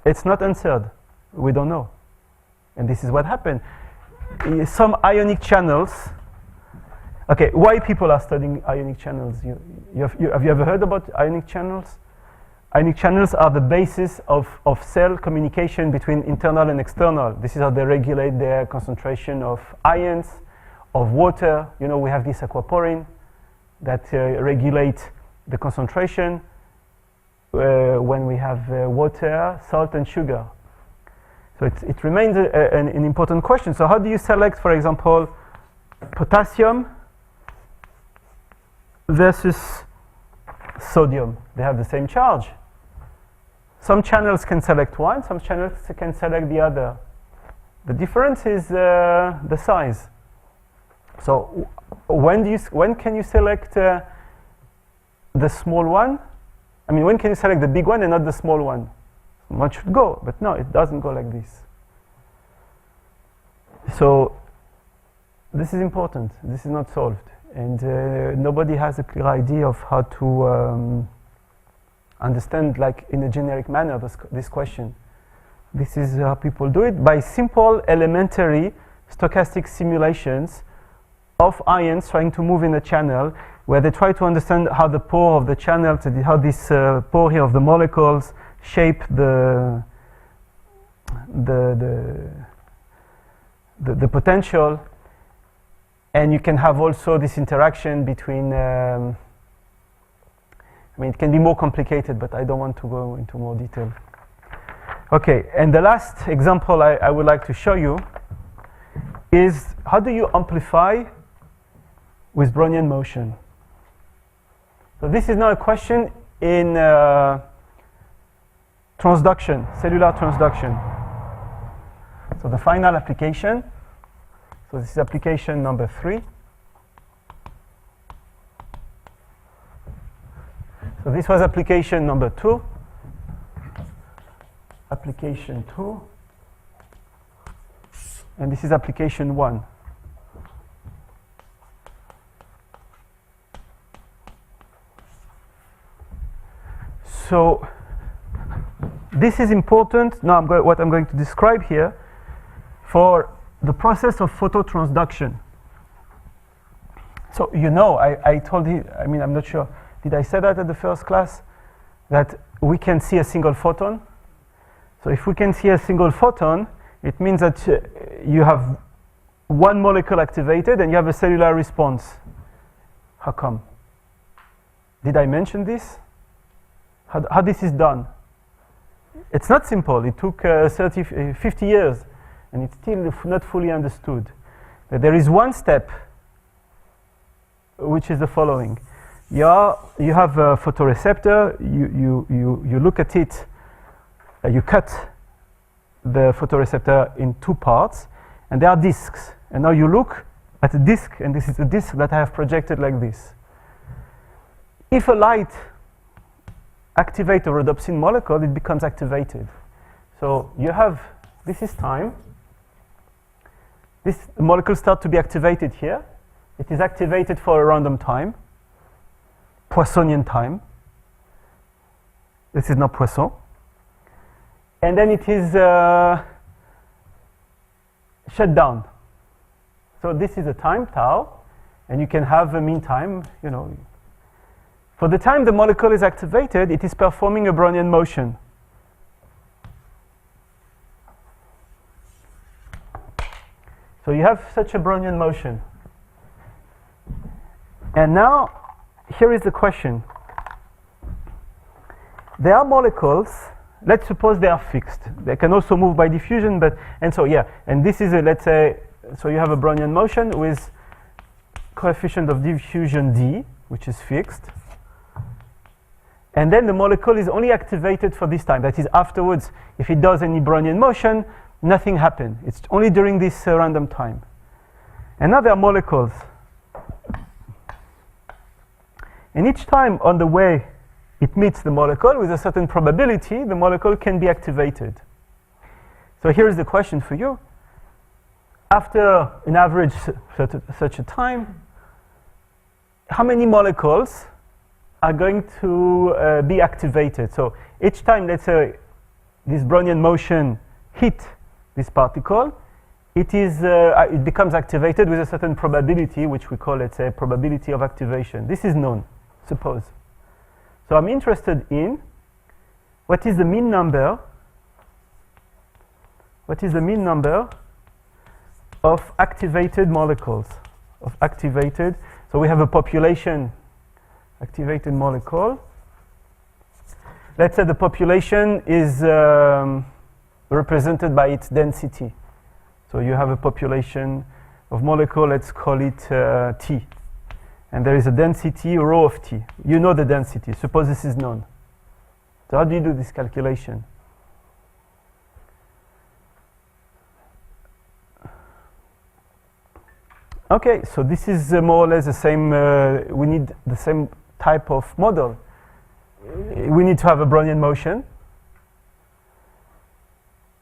Speaker 1: It's not answered. We don't know. And this is what happened. Some ionic channels. Okay, why people are studying ionic channels? Have you ever heard about ionic channels? Ionic channels are the basis of cell communication between internal and external. This is how they regulate their concentration of ions, of water. We have this aquaporin that regulate the concentration when we have water, salt, and sugar. So it remains an important question. So how do you select, for example, potassium versus sodium? They have the same charge. Some channels can select one, some channels can select the other. The difference is the size. So when can you select the small one? I mean, when can you select the big one and not the small one? One should go, but no, it doesn't go like this. So this is important. This is not solved, and nobody has a clear idea of how understand like in a generic manner this question. This is how people do it by simple elementary stochastic simulations of ions trying to move in a channel, where they try to understand how the pore of the channel, how this pore here of the molecules shape the potential, and you can have also this interaction between. I mean, it can be more complicated, but I don't want to go into more detail. Okay, and the last example I would like to show you is how do you amplify with Brownian motion? So this is now a question in transduction, cellular transduction. So the final application, so this is application number 3. So this was application number 2. Application 2. And this is application 1. So this is important. Now what I'm going to describe here for the process of phototransduction. So you know, I told you, I mean, I'm not sure, did I say that at the first class? That we can see a single photon. So if we can see a single photon, it means that you have one molecule activated and you have a cellular response. How come? Did I mention this? How this is done? It's not simple. It took 50 years, and it's still not fully understood. But there is one step, which is the following. You have a photoreceptor, you look at it, you cut the photoreceptor in 2 parts, and there are discs. And now you look at a disc, and this is a disc that I have projected like this. If a light activates a rhodopsin molecule, it becomes activated. So you have, this is time. This molecule starts to be activated here. It is activated for a random time, Poissonian time. This is not Poisson. And then it is shut down. So this is a time, tau, and you can have a mean time, you know. For the time the molecule is activated, it is performing a Brownian motion. So you have such a Brownian motion. And now, here is the question. There are molecules, let's suppose they are fixed. They can also move by diffusion, and so yeah, and this is a, let's say, so you have a Brownian motion with coefficient of diffusion d, which is fixed. And then the molecule is only activated for this time. That is, afterwards, if it does any Brownian motion, nothing happens. It's only during this random time. And now there are molecules. And each time on the way it meets the molecule, with a certain probability, the molecule can be activated. So here is the question for you. After an average such a time, how many molecules are going to be activated? So each time, let's say, this Brownian motion hit this particle, it becomes activated with a certain probability, which we call, let's say, probability of activation. This is known, suppose. So I'm interested in what is the mean number. What is the mean number of activated molecules? Of activated. So we have a population activated molecule. Let's say the population is represented by its density. So you have a population of molecule, let's call it T. And there is a density rho of T. You know the density. Suppose this is known. So how do you do this calculation? Okay, so this is more or less the same. We need the same type of model. We need to have a Brownian motion.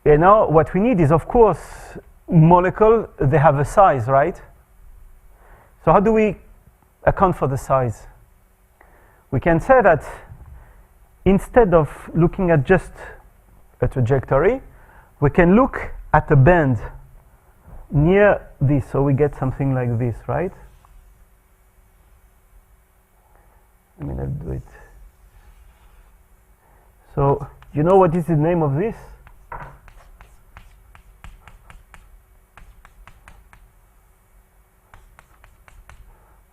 Speaker 1: And now what we need is, of course, molecule, they have a size, right? So how do we account for the size? We can say that instead of looking at just a trajectory, we can look at a bend near this, so we get something like this, right? I mean, I'll do it. So, you know what is the name of this?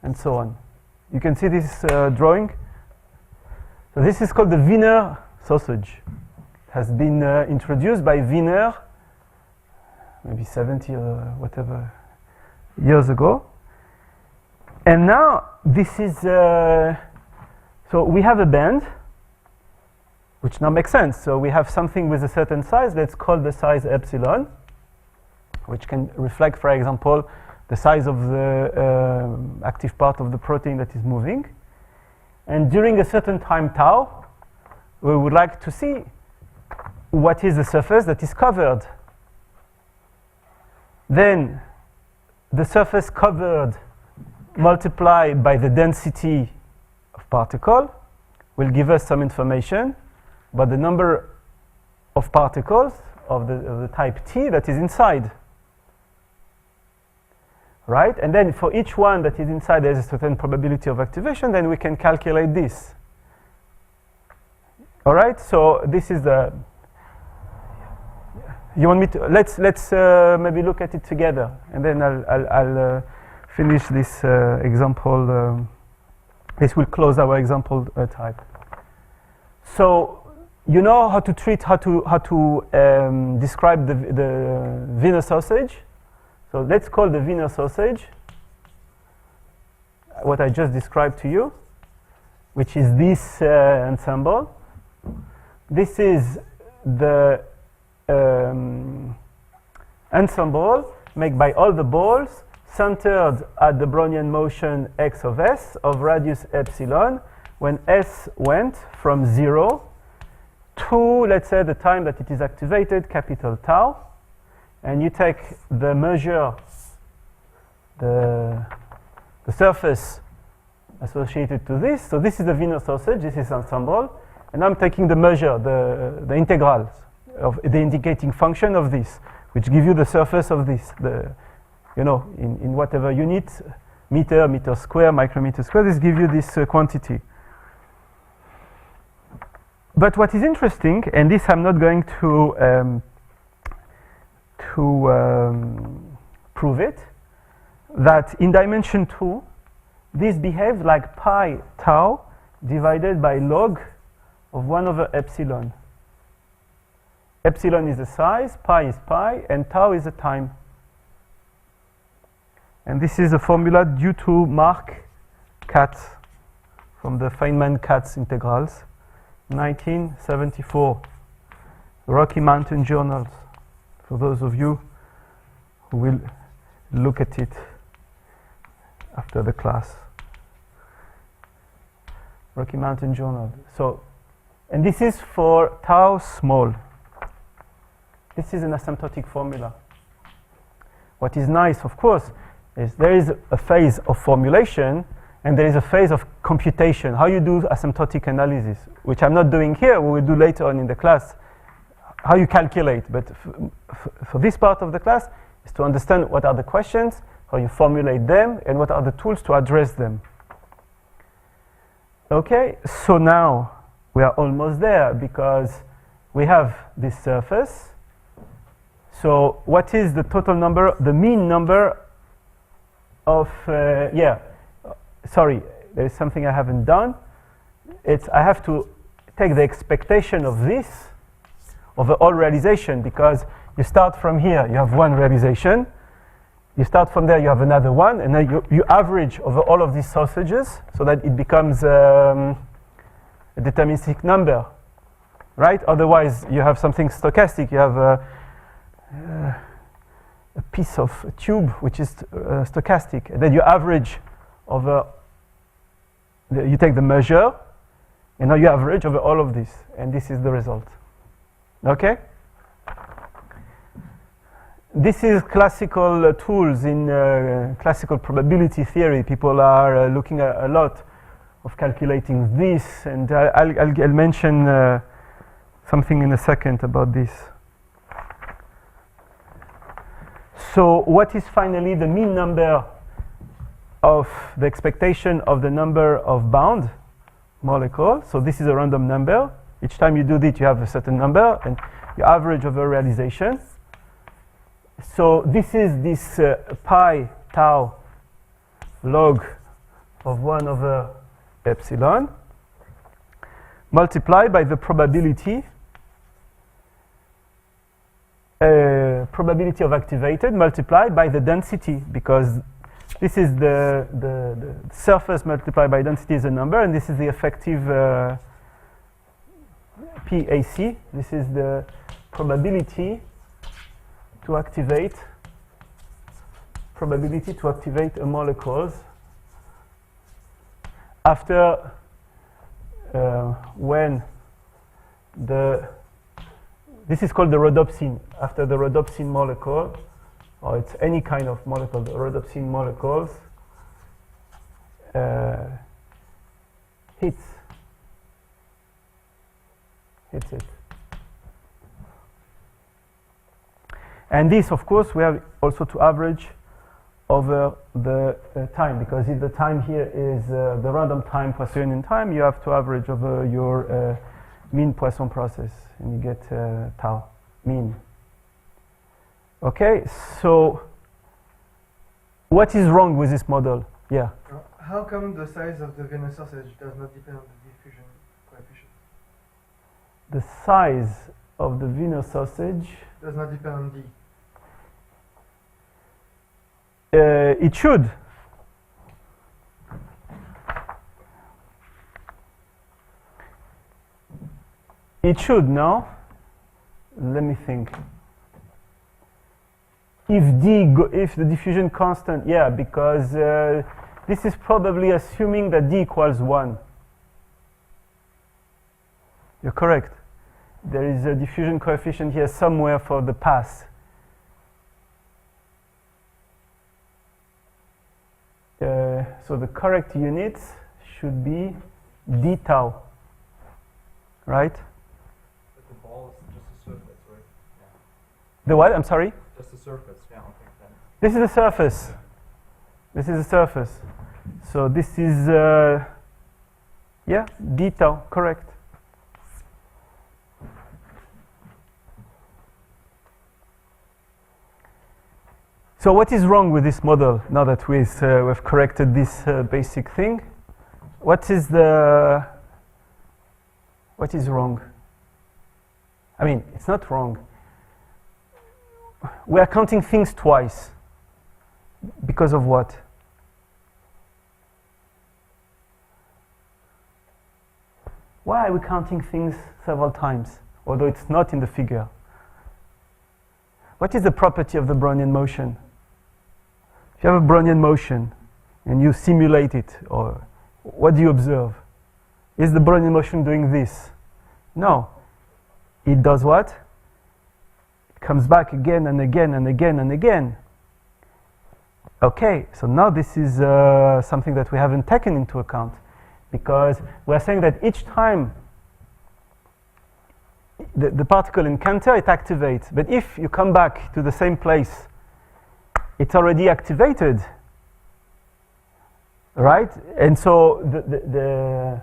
Speaker 1: And so on. You can see this drawing. So this is called the Wiener sausage. It has been introduced by Wiener maybe 70 or whatever years ago. And now this is, so we have a band, which now makes sense. So we have something with a certain size, let's call the size epsilon, which can reflect, for example, the size of the active part of the protein that is moving. And during a certain time tau, we would like to see what is the surface that is covered. Then the surface covered multiplied by the density of particle will give us some information about the number of particles of the type T that is inside. Right? And then for each one that is inside, there's a certain probability of activation, then we can calculate this. All right? So this is the... You want me to... Let's maybe look at it together, and then I'll finish this example. This will close our example type. So you know how to treat, how to describe the Wiener sausage. So let's call the Wiener sausage what I just described to you, which is this ensemble. This is the ensemble made by all the balls centered at the Brownian motion x of s of radius epsilon when s went from 0 to, let's say, the time that it is activated, capital tau. And you take the measure, the surface associated to this. So this is the Wiener sausage, this is ensemble. And I'm taking the measure, the integrals of the indicating function of this, which give you the surface of this, you know, in whatever unit, meter square, micrometer square, this gives you this quantity. But what is interesting, and this I'm not going to prove it, that in dimension 2, this behaves like pi tau divided by log of 1 over epsilon. Epsilon is the size, pi is pi, and tau is the time. And this is a formula due to Mark Katz from the Feynman-Katz integrals, 1974, Rocky Mountain Journals. For those of you who will look at it after the class. Rocky Mountain Journal. So, and this is for tau small. This is an asymptotic formula. What is nice, of course, is there is a phase of formulation and there is a phase of computation, how you do asymptotic analysis, which I'm not doing here, we will do later on in the class. How you calculate, but for this part of the class is to understand what are the questions, how you formulate them, and what are the tools to address them. Okay, so now we are almost there because we have this surface. So what is the total number, the mean number of, sorry, there is something I haven't done. I have to take the expectation of this over all realization, because you start from here, you have one realization, you start from there, you have another one, and then you average over all of these sausages so that it becomes a deterministic number, right? Otherwise, you have something stochastic, you have a piece of a tube which is stochastic, and then you average over, you take the measure, and now you average over all of this, and this is the result. Okay? This is classical tools in classical probability theory. People are looking at a lot of calculating this, and I'll mention something in a second about this. So what is finally the mean number of the expectation of the number of bound molecules? So this is a random number. Each time you do this, you have a certain number, and you average over realization. So this is this pi tau log of 1 over epsilon multiplied by the probability of activated multiplied by the density, because this is the surface multiplied by density is a number, and this is the effective PAC. This is the probability to activate a molecules after when this is called the rhodopsin, after the rhodopsin molecule, or it's any kind of molecule, the rhodopsin molecules hits it. And this, of course, we have also to average over the time, because if the time here is the random time Poissonian time, you have to average over your mean Poisson process, and you get tau mean. Okay, so what is wrong with this model? Yeah.
Speaker 2: How come the size of the Wiener sausage does not depend on the diffusion coefficient?
Speaker 1: The size of the Wiener sausage
Speaker 2: Does not depend on D.
Speaker 1: It should. It should, no? Let me think. If the diffusion constant, yeah, because this is probably assuming that D equals 1. You're correct. There is a diffusion coefficient here somewhere for the pass. So the correct units should be d tau, right?
Speaker 4: But the ball is just a surface, right? Yeah.
Speaker 1: The what? I'm sorry?
Speaker 4: Just a surface, yeah, okay. Then.
Speaker 1: This is the surface. This is the surface. So this is, yeah, d tau, correct. So what is wrong with this model now that we've corrected this basic thing? What is wrong? I mean, it's not wrong. We are counting things twice. Because of what? Why are we counting things several times, although it's not in the figure? What is the property of the Brownian motion? If you have a Brownian motion and you simulate it, or what do you observe? Is the Brownian motion doing this? No. It does what? It comes back again and again and again and again. Okay, so now this is something that we haven't taken into account, because we're saying that each time the particle encounter, it activates. But if you come back to the same place, it's already activated, right? And so the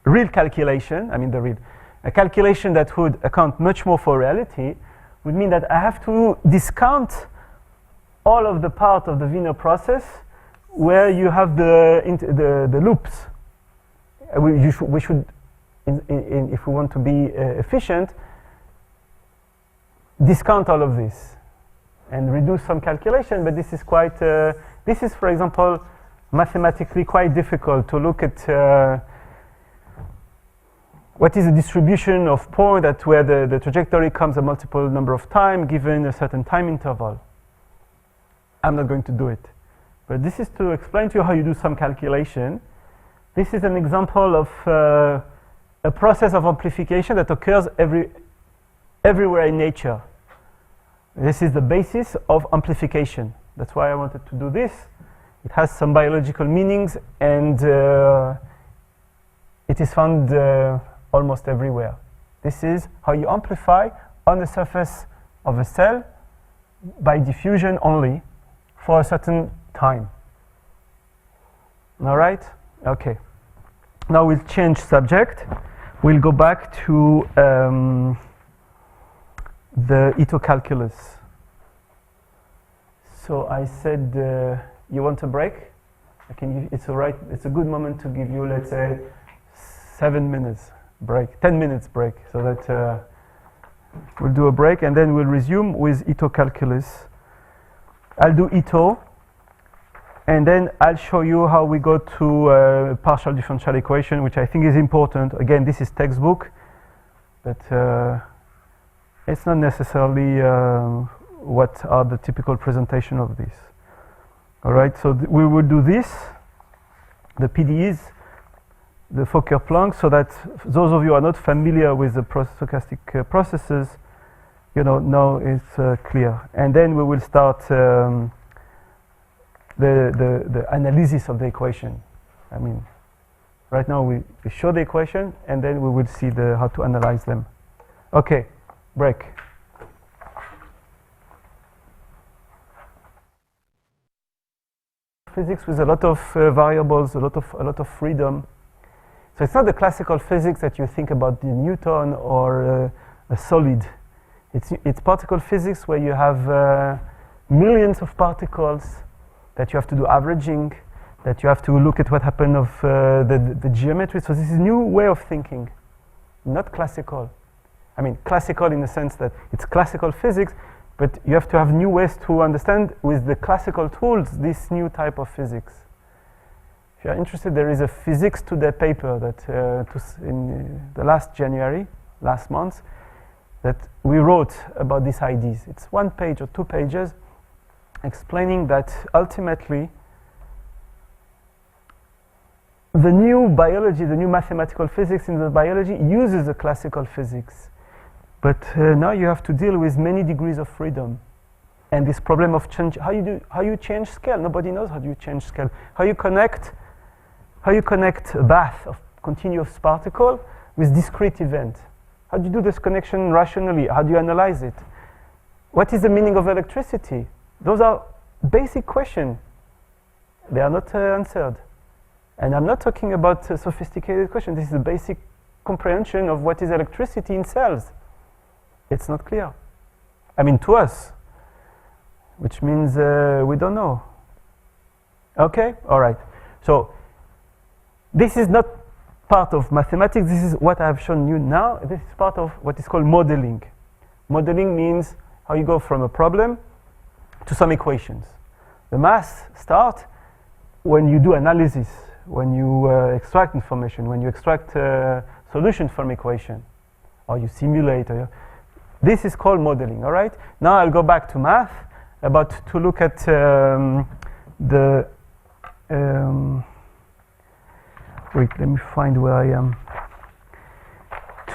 Speaker 1: real calculation, a calculation that would account much more for reality would mean that I have to discount all of the part of the Wiener process where you have the loops. We should, if we want to be efficient, discount all of this and reduce some calculation, but this is quite, this is, for example, mathematically quite difficult to look at what is the distribution of point at where the trajectory comes a multiple number of times given a certain time interval. I'm not going to do it. But this is to explain to you how you do some calculation. This is an example of a process of amplification that occurs everywhere in nature. This is the basis of amplification. That's why I wanted to do this. It has some biological meanings, and it is found almost everywhere. This is how you amplify on the surface of a cell by diffusion only for a certain time. All right? Okay. Now we'll change subject. We'll go back to the Ito calculus. So I said, you want a break? It's all right. It's a good moment to give you, let's say, 7 minutes break, 10 minutes break, so that we'll do a break and then we'll resume with Ito calculus. I'll do Ito, and then I'll show you how we go to partial differential equation, which I think is important. Again, this is textbook, but it's not necessarily what are the typical presentation of this. All right, so we will do this, the PDEs, the Fokker-Planck, so that those of you who are not familiar with the stochastic processes, you know, now it's clear. And then we will start the analysis of the equation. I mean, right now we show the equation, and then we will see how to analyze them. Okay, break. Physics with a lot of variables, a lot of freedom. So it's not the classical physics that you think about the Newton or a solid. It's particle physics where you have millions of particles that you have to do averaging, that you have to look at what happened of the geometry. So this is a new way of thinking, not classical. I mean, classical in the sense that it's classical physics, but you have to have new ways to understand with the classical tools this new type of physics. If you're interested, there is a Physics Today paper that in the last month, that we wrote about these ideas. It's 1 page or 2 pages explaining that ultimately the new biology, the new mathematical physics in the biology uses the classical physics. But now you have to deal with many degrees of freedom. And this problem of change, how you change scale? Nobody knows how you change scale. How you connect a bath of continuous particle with discrete event? How do you do this connection rationally? How do you analyze it? What is the meaning of electricity? Those are basic questions. They are not answered. And I'm not talking about sophisticated questions. This is the basic comprehension of what is electricity in cells. It's not clear. I mean, to us, which means we don't know. Okay? All right. So this is not part of mathematics. This is what I have shown you now. This is part of what is called modeling. Modeling means how you go from a problem to some equations. The math starts when you do analysis, when you extract information, when you extract solution from equation, or you simulate. This is called modeling, all right? Now I'll go back to math, to look at wait, let me find where I am.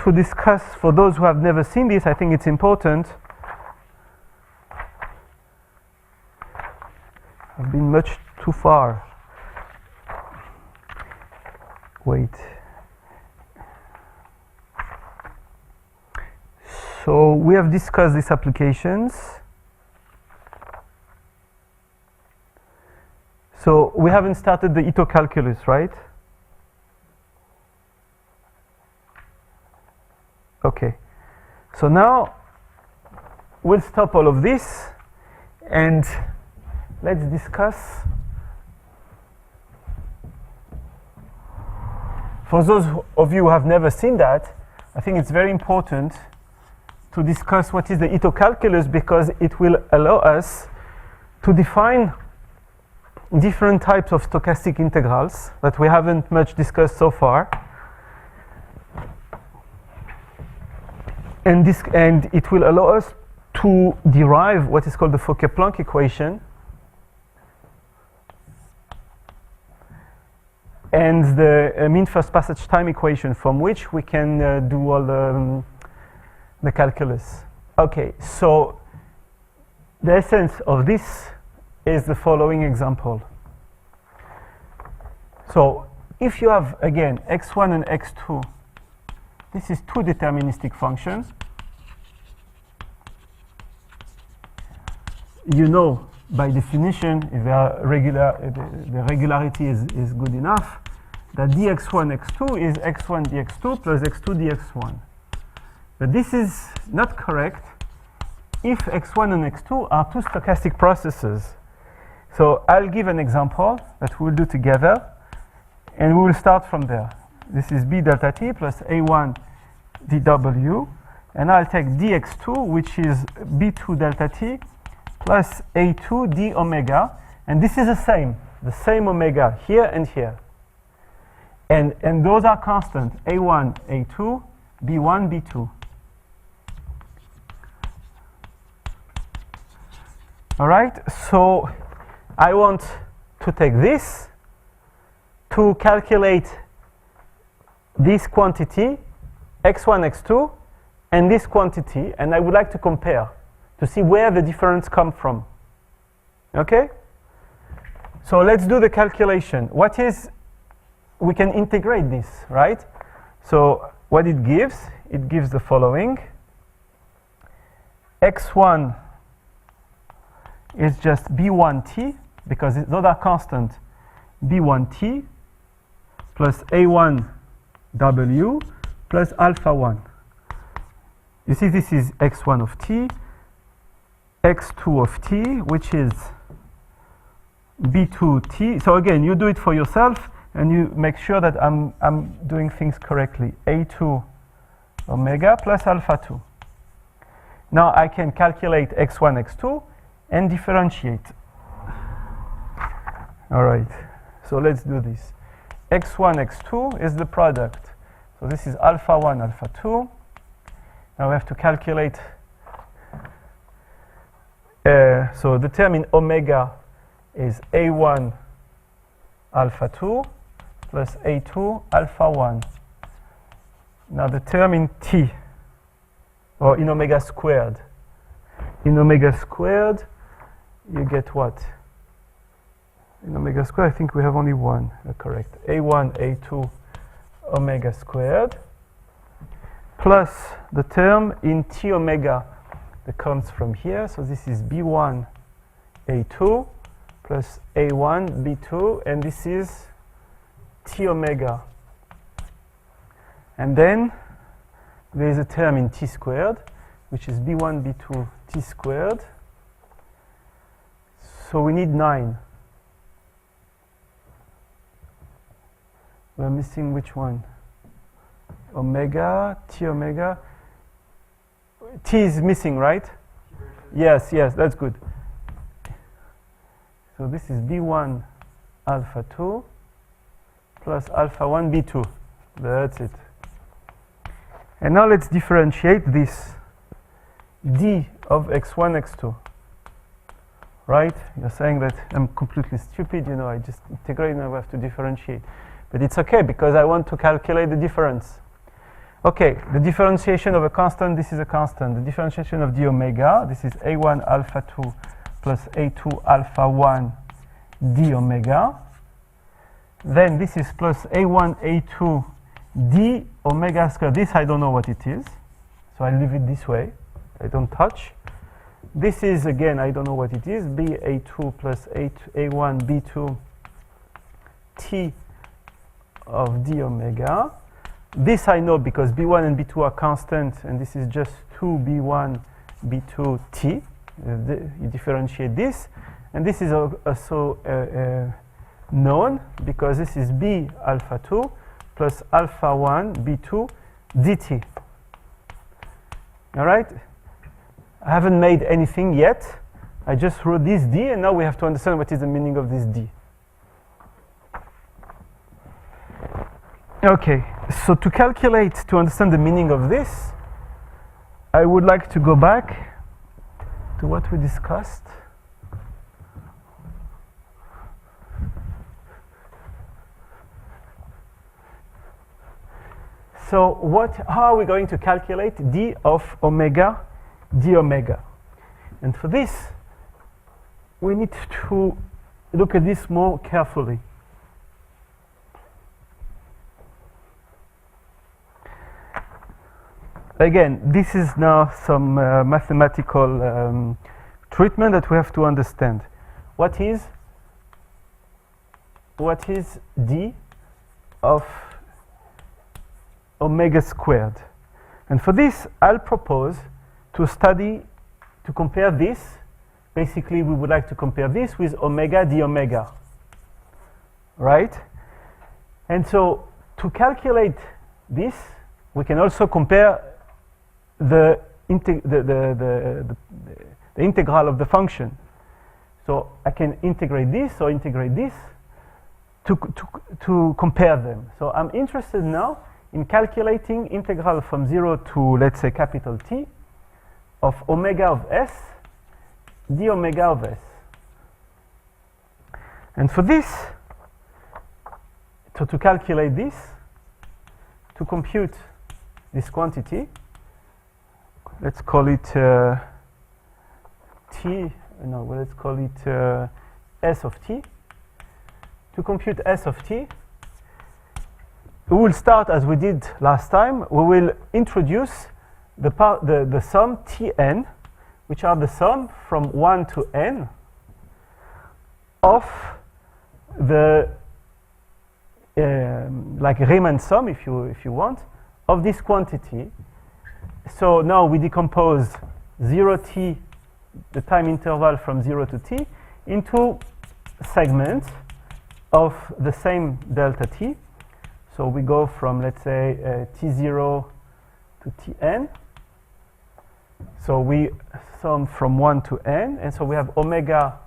Speaker 1: To discuss, for those who have never seen this, I think it's important. I've been much too far. Wait. So we have discussed these applications. So we haven't started the Ito calculus, right? Okay. So now we'll stop all of this and let's discuss. For those of you who have never seen that, I think it's very important to discuss what is the Ito calculus, because it will allow us to define different types of stochastic integrals that we haven't much discussed so far. And it will allow us to derive what is called the Fokker-Planck equation and the mean first passage time equation, from which we can do all the calculus. Okay, so the essence of this is the following example. So if you have, again, x1 and x2, this is two deterministic functions. You know, by definition, if they are regular, the regularity is good enough, that dx1 x2 is x1 dx2 plus x2 dx1. But this is not correct if x1 and x2 are two stochastic processes. So I'll give an example that we'll do together, and we will start from there. This is b delta t plus a1 dw, and I'll take dx2, which is b2 delta t plus a2 d omega, and this is the same omega here and here. And those are constant, a1, a2, b1, b2. All right, so I want to take this to calculate this quantity, x1, x2, and this quantity, and I would like to compare to see where the difference comes from. Okay? So let's do the calculation. We can integrate this, right? So what it gives the following. x1 is just b1t, because those are constant, b1t plus a1w plus alpha 1. You see, this is x1 of t, x2 of t, which is b2t. So again, you do it for yourself, and you make sure that I'm doing things correctly. a2 omega plus alpha 2. Now I can calculate x1, x2, and differentiate. All right, so let's do this. x1, x2 is the product. So this is alpha 1, alpha 2. Now we have to calculate. So the term in omega is a1 alpha 2 plus a2 alpha 1. Now the term in t, or in omega squared. In omega squared, you get what? In omega squared, I think we have only one, correct. a1, a2 omega squared plus the term in t omega that comes from here. So this is b1 a2 plus a1 b2, and this is t omega. And then there is a term in t squared, which is b1 b2 t squared. So we need 9. We're missing which one? Omega, t omega. T is missing, right? Yes, that's good. So this is b1 alpha 2 plus alpha 1 b2. That's it. And now let's differentiate this d of x1, x2. Right? You're saying that I'm completely stupid, you know, I just integrate and I have to differentiate. But it's okay, because I want to calculate the difference. Okay, the differentiation of a constant, this is a constant. The differentiation of d omega, this is a1 alpha 2 plus a2 alpha 1 d omega. Then this is plus a1 a2 d omega squared. This I don't know what it is, so I leave it this way. I don't touch. This is, again, I don't know what it is, b a2 plus a1 b2 t of d omega. This I know because b1 and b2 are constant, and this is just 2b1 b2 t. You differentiate this, and this is also known because this is b alpha 2 plus alpha 1 b2 dt. All right? I haven't made anything yet. I just wrote this d, and now we have to understand what is the meaning of this d. Okay, so to calculate, to understand the meaning of this, I would like to go back to what we discussed. So how are we going to calculate d of omega, d omega? And for this, we need to look at this more carefully. again, this is now some mathematical treatment that we have to understand. What is d of omega squared? And for this, I'll propose to compare this. Basically, we would like to compare this with omega d omega, right? And so to calculate this, we can also compare the integral of the function. So I can integrate this or integrate this to compare them. So I'm interested now in calculating integral from 0 to, let's say, capital T of omega of s d omega of s. And for this, so to calculate this, to compute this quantity, let's call it T, no, well, let's call it S of T. To compute S of T, we will start as we did last time. We will introduce the sum Tn, which are the sum from 1 to n of the like Riemann sum, if you want, of this quantity. So now we decompose 0t, the time interval from 0 to t, into segments of the same delta t. So we go from, let's say, t0 to tn. So we sum from 1 to n, and so we have omega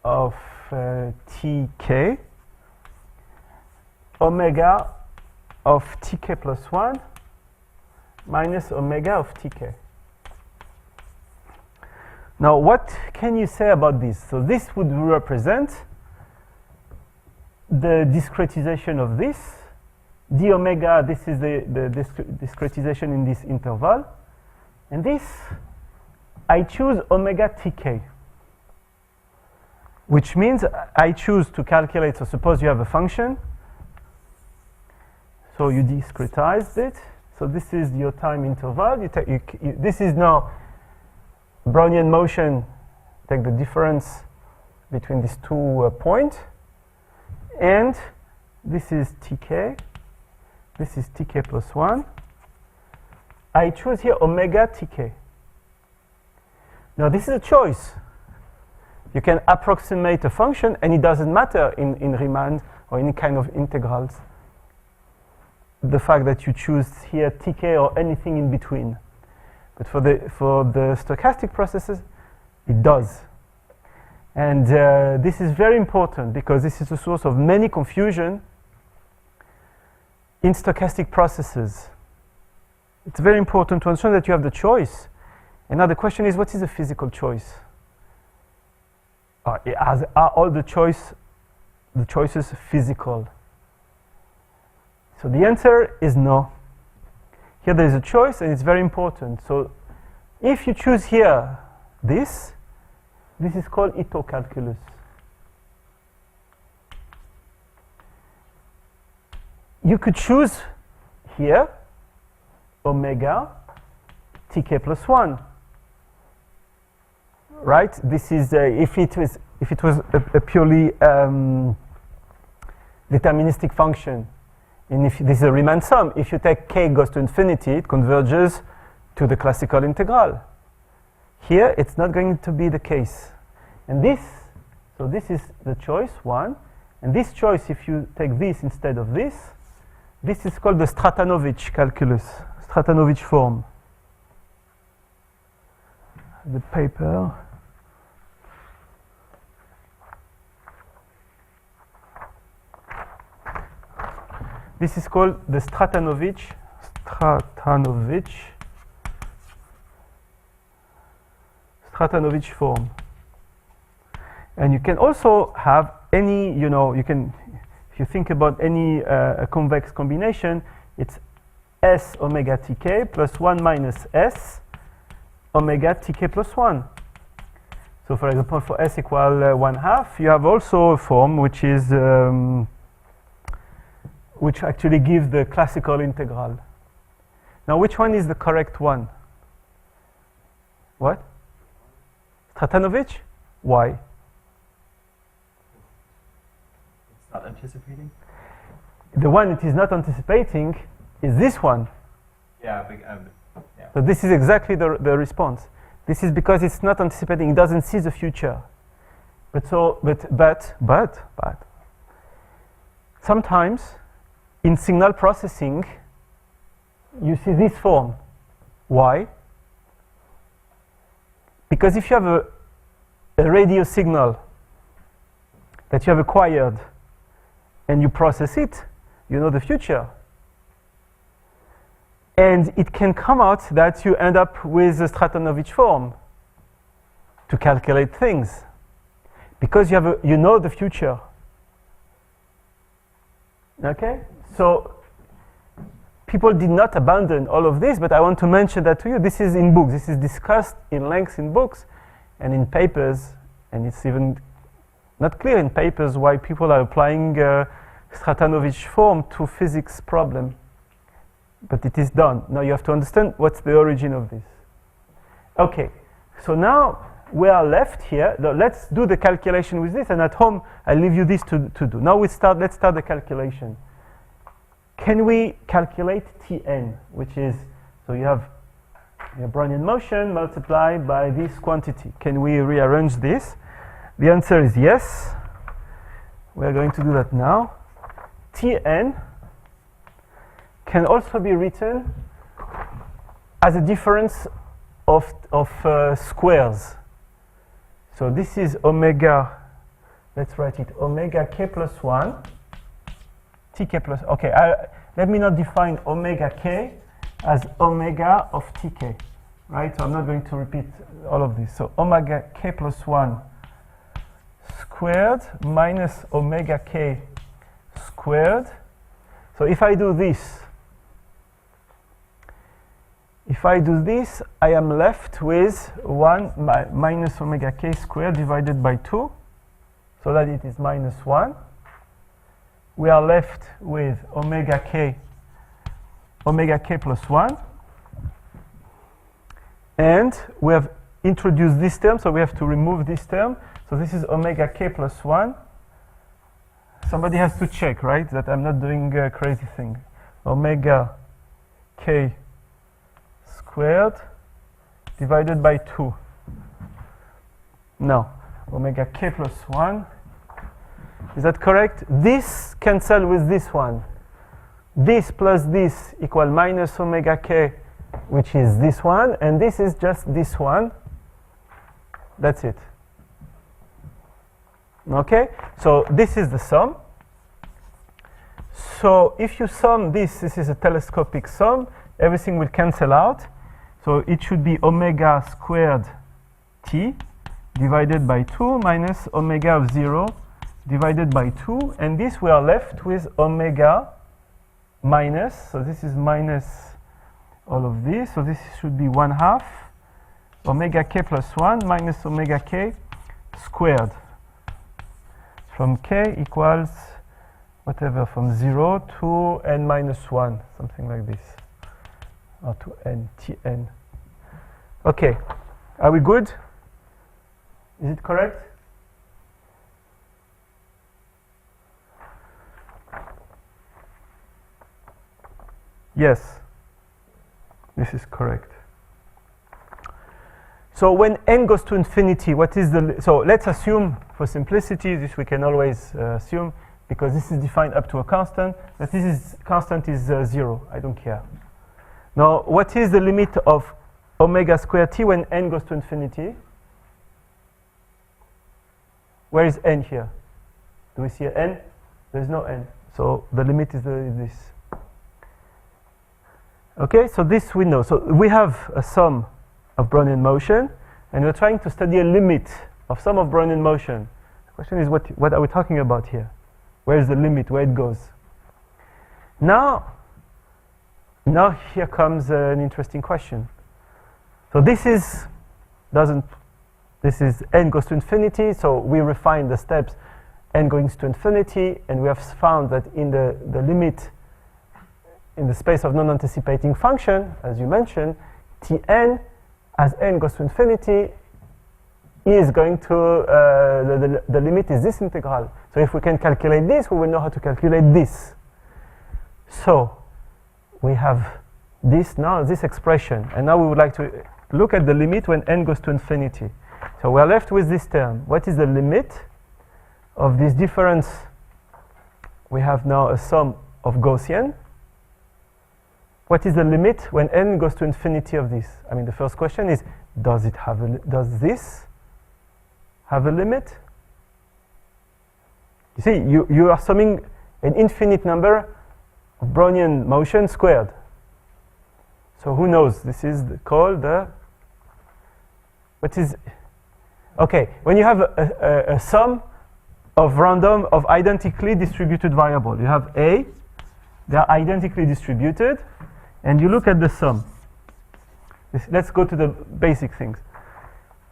Speaker 1: of tk, omega of tk plus 1 minus omega of tk. Now, what can you say about this? So this would represent the discretization of this. D omega, this is the discretization in this interval. And this, I choose omega tk, which means I choose to calculate. So suppose you have a function. So you discretized it. So this is your time interval. This is now Brownian motion. Take the difference between these 2 points. And this is tk. This is tk plus 1. I choose here omega tk. Now this is a choice. You can approximate a function, and it doesn't matter in Riemann or any kind of integrals, the fact that you choose here tk or anything in between. But for the stochastic processes, it does. And this is very important because this is a source of many confusion in stochastic processes. It's very important to understand that you have the choice. And now the question is, what is a physical choice? Are all the choices physical? So the answer is no. Here there is a choice, and it's very important. So if you choose here this is called Ito calculus. You could choose here omega tk plus 1. Right? This is if it was a purely deterministic function. And if this is a Riemann sum, if you take k goes to infinity, it converges to the classical integral. Here, it's not going to be the case. And this is the choice 1. And this choice, if you take this instead of this is called the Stratanovich calculus, Stratanovich form. The paper. This is called the Stratanovich form. And you can also have any, you can, if you think about any convex combination, it's S omega tk plus 1 minus S omega tk plus 1. So for example, for S equal 1/2, you have also a form which is which actually gives the classical integral. Now, which one is the correct one? What? Stratanovich? Why?
Speaker 4: It's not anticipating?
Speaker 1: The one it is not anticipating is this one.
Speaker 4: Yeah, yeah.
Speaker 1: So this is exactly the response. This is because it's not anticipating, it doesn't see the future. But sometimes in signal processing, you see this form. Why? Because if you have a radio signal that you have acquired and you process it, you know the future. And it can come out that you end up with a Stratanovich form to calculate things. Because you know the future. Okay? So people did not abandon all of this, but I want to mention that to you. This is in books. This is discussed in length in books and in papers. And it's even not clear in papers why people are applying Stratanovich form to physics problem. But it is done. Now you have to understand what's the origin of this. Okay, so now we are left here. Now let's do the calculation with this, and at home I'll leave you this to do. Now let's start the calculation. Can we calculate Tn, which is, so you have your Brownian motion multiplied by this quantity. Can we rearrange this? The answer is yes. We are going to do that now. Tn can also be written as a difference of squares. So this is omega, let's write it, omega k plus 1, tk plus, okay, let me not define omega k as omega of tk, right? So I'm not going to repeat all of this. So omega k plus 1 squared minus omega k squared. So if I do this, I am left with 1 minus omega k squared divided by 2, so that it is minus 1. We are left with omega k plus 1. And we have introduced this term, so we have to remove this term. So this is omega k plus 1. Somebody has to check, right, that I'm not doing a crazy thing. Omega k squared divided by 2. Now, omega k plus 1. Is that correct? This cancel with this one. This plus this equal minus omega k, which is this one, and this is just this one. That's it. Okay? So this is the sum. So if you sum this is a telescopic sum, everything will cancel out. So it should be omega squared t divided by 2 minus omega of 0 divided by 2. And this we are left with omega minus, so this is minus all of this. So this should be 1/2 omega k plus 1 minus omega k squared. From k equals whatever, from 0 to n minus 1, something like this. Or to n, Tn. Okay, are we good? Is it correct? Yes, this is correct. So when n goes to infinity, what is the, so let's assume for simplicity, this we can always assume, because this is defined up to a constant, that this is constant is 0, I don't care. Now, what is the limit of omega squared t when n goes to infinity? Where is n here? Do we see an n? There's no n. So the limit is this. Okay, so this we know. So we have a sum of Brownian motion, and we're trying to study a limit of sum of Brownian motion. The question is, what are we talking about here? Where is the limit, where it goes? Now here comes an interesting question. So this is n goes to infinity, so we refine the steps n going to infinity, and we have found that in the limit in the space of non-anticipating function, as you mentioned, Tn, as n goes to infinity, is going to, the limit is this integral. So if we can calculate this, we will know how to calculate this. So we have this now, this expression, and now we would like to look at the limit when n goes to infinity. So we're left with this term. What is the limit of this difference? We have now a sum of Gaussian. What is the limit when n goes to infinity of this? I mean, the first question is, does this have a limit? You see, you are summing an infinite number of Brownian motion squared. So who knows? This is called the, what is, okay, when you have a sum of random, of identically distributed variable. You have A, they are identically distributed, and you look at the sum. Let's go to the basic things.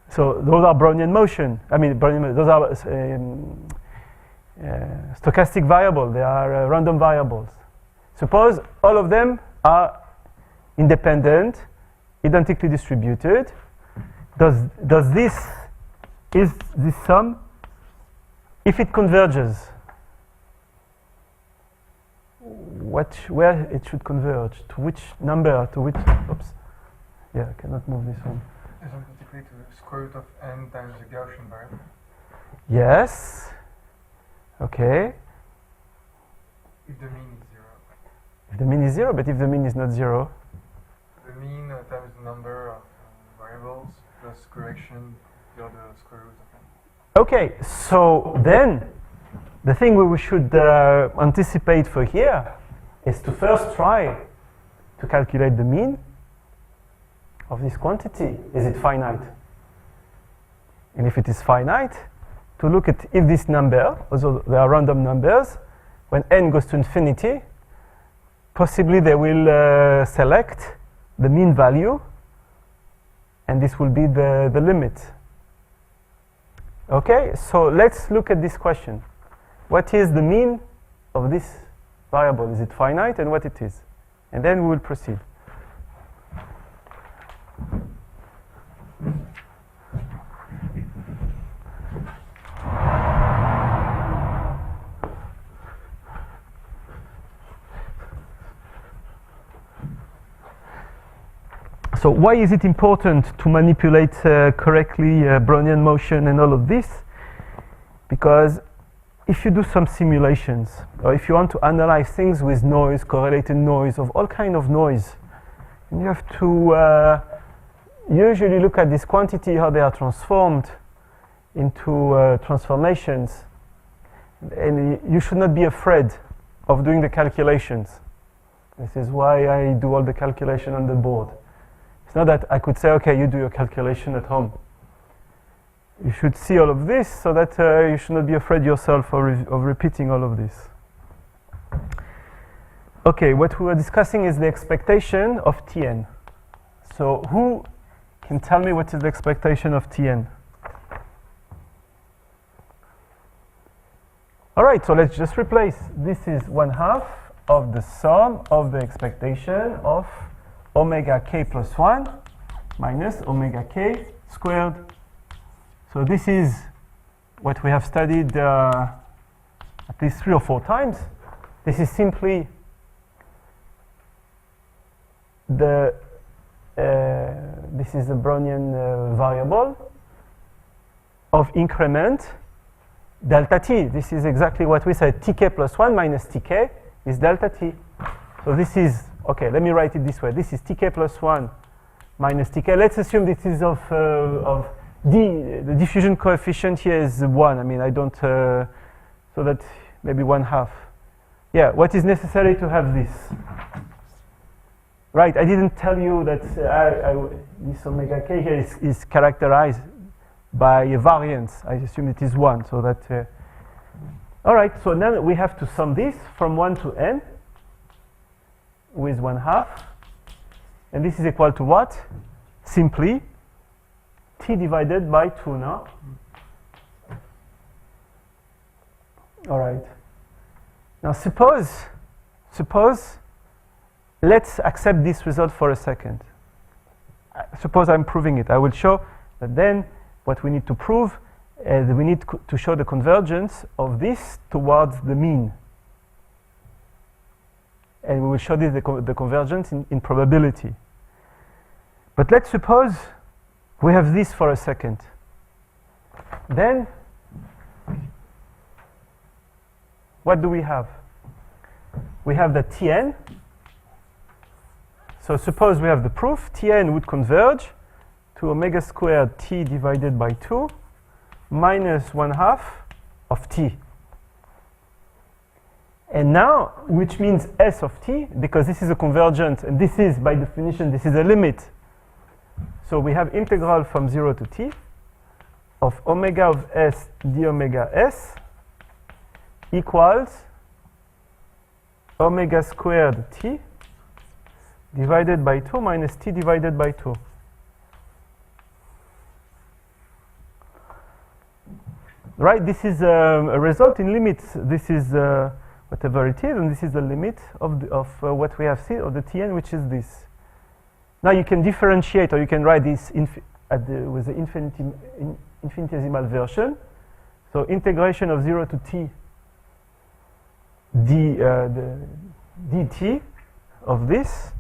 Speaker 1: So those are Brownian motion. I mean, those are stochastic variables. They are random variables. Suppose all of them are independent, identically distributed. Is this sum, if it converges, where it should converge? To which number? To which? Oops. Yeah, I cannot move this one.
Speaker 2: Isn't it equal to the square root of n times the Gaussian variable?
Speaker 1: Yes. Okay.
Speaker 2: If the mean is 0.
Speaker 1: If the mean is 0, but if the mean is not 0?
Speaker 2: The mean times the number of variables plus correction, the other square root of n.
Speaker 1: Okay, so then the thing we should anticipate for here is to first try to calculate the mean of this quantity. Is it finite? And if it is finite, to look at if this number, although they are random numbers, when n goes to infinity, possibly they will select the mean value, and this will be the limit. Okay, so let's look at this question. What is the mean of this variable? Is it finite, and what it is? And then we will proceed. So why is it important to manipulate correctly Brownian motion and all of this? Because if you do some simulations, or if you want to analyze things with noise, correlated noise, of all kind of noise, you have to usually look at this quantity, how they are transformed into transformations. And you should not be afraid of doing the calculations. This is why I do all the calculation on the board. It's not that I could say, okay, you do your calculation at home. You should see all of this so that you should not be afraid yourself of repeating all of this. Okay, what we were discussing is the expectation of Tn. So who can tell me what is the expectation of Tn? All right, so let's just replace. This is 1/2 of the sum of the expectation of omega k plus 1 minus omega k squared. So this is what we have studied at least 3 or 4 times. This is simply the this is the Brownian variable of increment delta t. This is exactly what we said. Tk plus 1 minus tk is delta t. So this is, okay, let me write it this way. This is tk plus 1 minus tk. Let's assume this is of d. The diffusion coefficient here is 1. I mean, I don't, so that maybe 1/2. Yeah, what is necessary to have this? Right, I didn't tell you that this omega k here is characterized by a variance. I assume it is 1, so that... all right, so now we have to sum this from 1 to n with 1/2. And this is equal to what? Simply t divided by 2 now. All right. Now suppose let's accept this result for a second. Suppose I'm proving it. I will show that then what we need to prove is we need to show the convergence of this towards the mean. And we will show this the convergence in probability. But let's suppose we have this for a second. Then, what do we have? We have the Tn. So suppose we have the proof, Tn would converge to omega squared t divided by 2 minus 1/2 of t. And now, which means S of t, because this is a convergence, and this is, by definition, this is a limit. So we have integral from 0 to t of omega of s d omega s equals omega squared t divided by 2 minus t divided by 2. Right, this is a result in limits. This is whatever it is, and this is the limit of what we have seen, of the Tn, which is this. Now you can differentiate, or you can write this with the infinitesimal version. So integration of 0 to t dt of this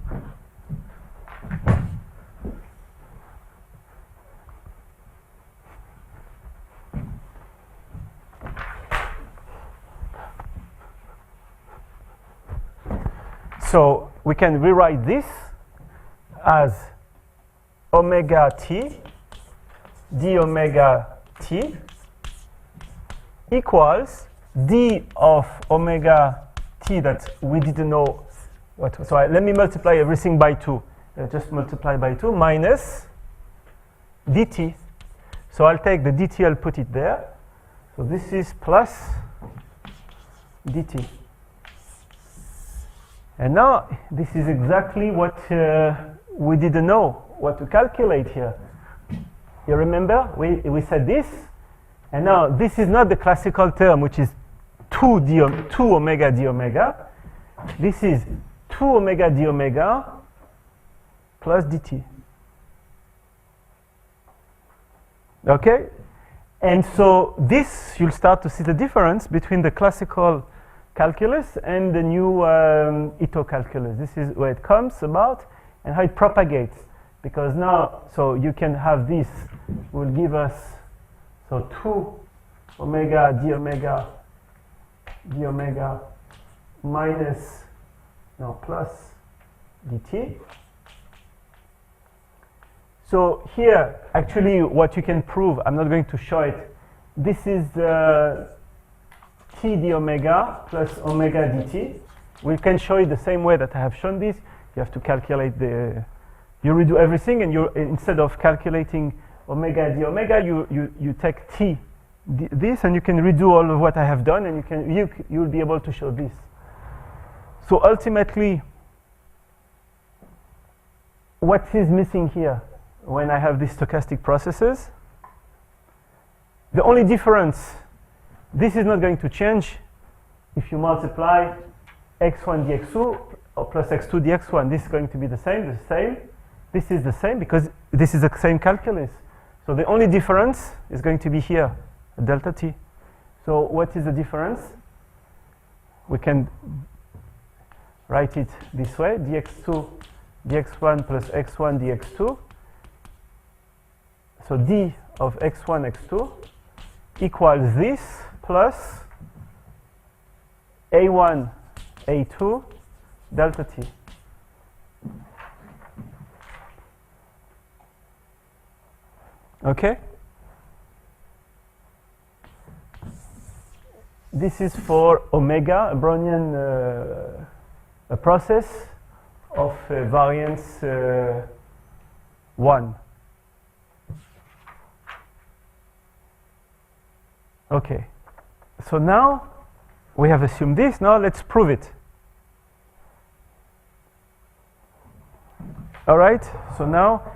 Speaker 1: so we can rewrite this as omega t d omega t equals d of omega t that we didn't know what. So let me multiply everything by 2. Just multiply by 2 minus dt. So I'll take the dt, I'll put it there. So this is plus dt. And now this is exactly what we didn't know what to calculate here. You remember we said this, and now this is not the classical term, which is 2 omega d omega. This is 2 omega d omega plus dt. Okay? And so this, you'll start to see the difference between the classical calculus and the new Ito calculus. This is where it comes about and how it propagates. Because now, so you can have this, will give us, so 2 omega d omega minus, no, plus dt. So here, actually, what you can prove, I'm not going to show it. This is t d omega plus omega dt. We can show it the same way that I have shown this. You have to calculate you redo everything, and instead of calculating omega d omega, you take t this, and you can redo all of what I have done, and you'll be able to show this. So ultimately, what is missing here when I have these stochastic processes? The only difference, this is not going to change if you multiply x1 dx2 or plus x2 dx1. This is going to be the same. This is the same because this is the same calculus. So the only difference is going to be here, delta t. So what is the difference? We can write it this way, dx2 dx1 plus x1 dx2. So d of x1 x2 equals this plus a1 a2 delta t. Okay? This is for omega, a Brownian a process of variance 1. Okay, so now we have assumed this. Now let's prove it. All right, so now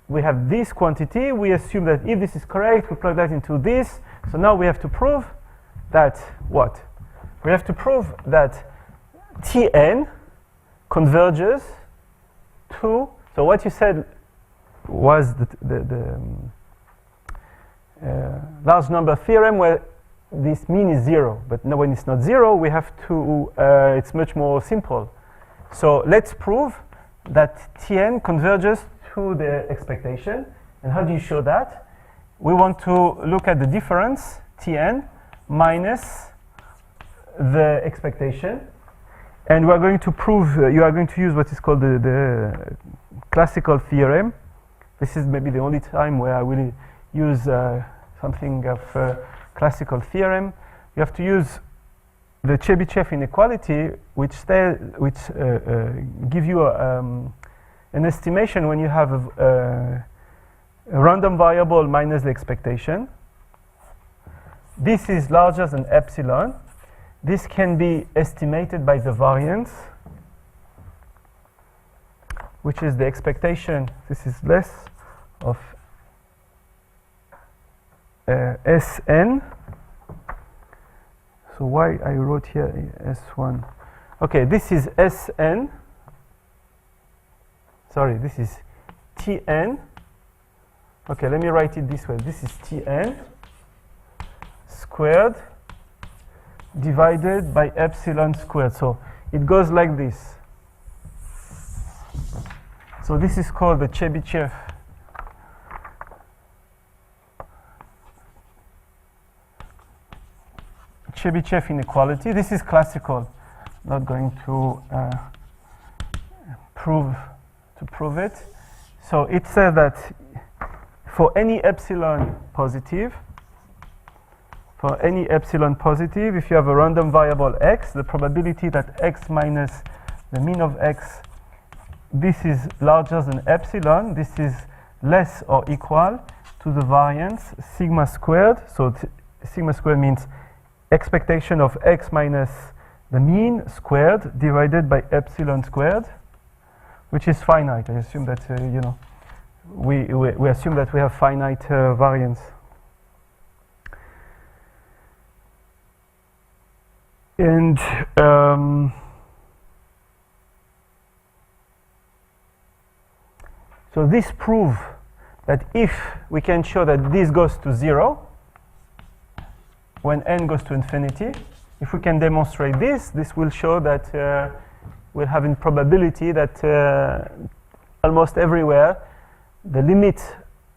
Speaker 1: we have this quantity. We assume that if this is correct, we plug that into this. So now we have to prove that what? We have to prove that Tn converges to, so what you said was the large number theorem where this mean is 0, but now when it's not 0, we have to, it's much more simple. So let's prove that Tn converges to the expectation. And how do you show that? We want to look at the difference, Tn, minus the expectation. And we are going to prove, you are going to use what is called the classical theorem. This is maybe the only time where I will use something of classical theorem. You have to use the Chebyshev inequality, which give you an estimation when you have a random variable minus the expectation. This is larger than epsilon. This can be estimated by the variance, which is the expectation. This is less of Sn. So why I wrote here S1? Okay, this is Sn. Sorry, this is Tn. Okay, let me write it this way. This is Tn squared divided by epsilon squared. So it goes like this. So this is called the Chebyshev inequality. This is classical. Not going to prove it. So it says that for any epsilon positive, if you have a random variable x, the probability that x minus the mean of x, this is larger than epsilon, this is less or equal to the variance sigma squared. So sigma squared means expectation of x minus the mean squared divided by epsilon squared, which is finite. I assume that you know, we assume that we have finite variance. And so this proves that if we can show that this goes to 0 when n goes to infinity, if we can demonstrate this, this will show that we'll have in probability that almost everywhere the limit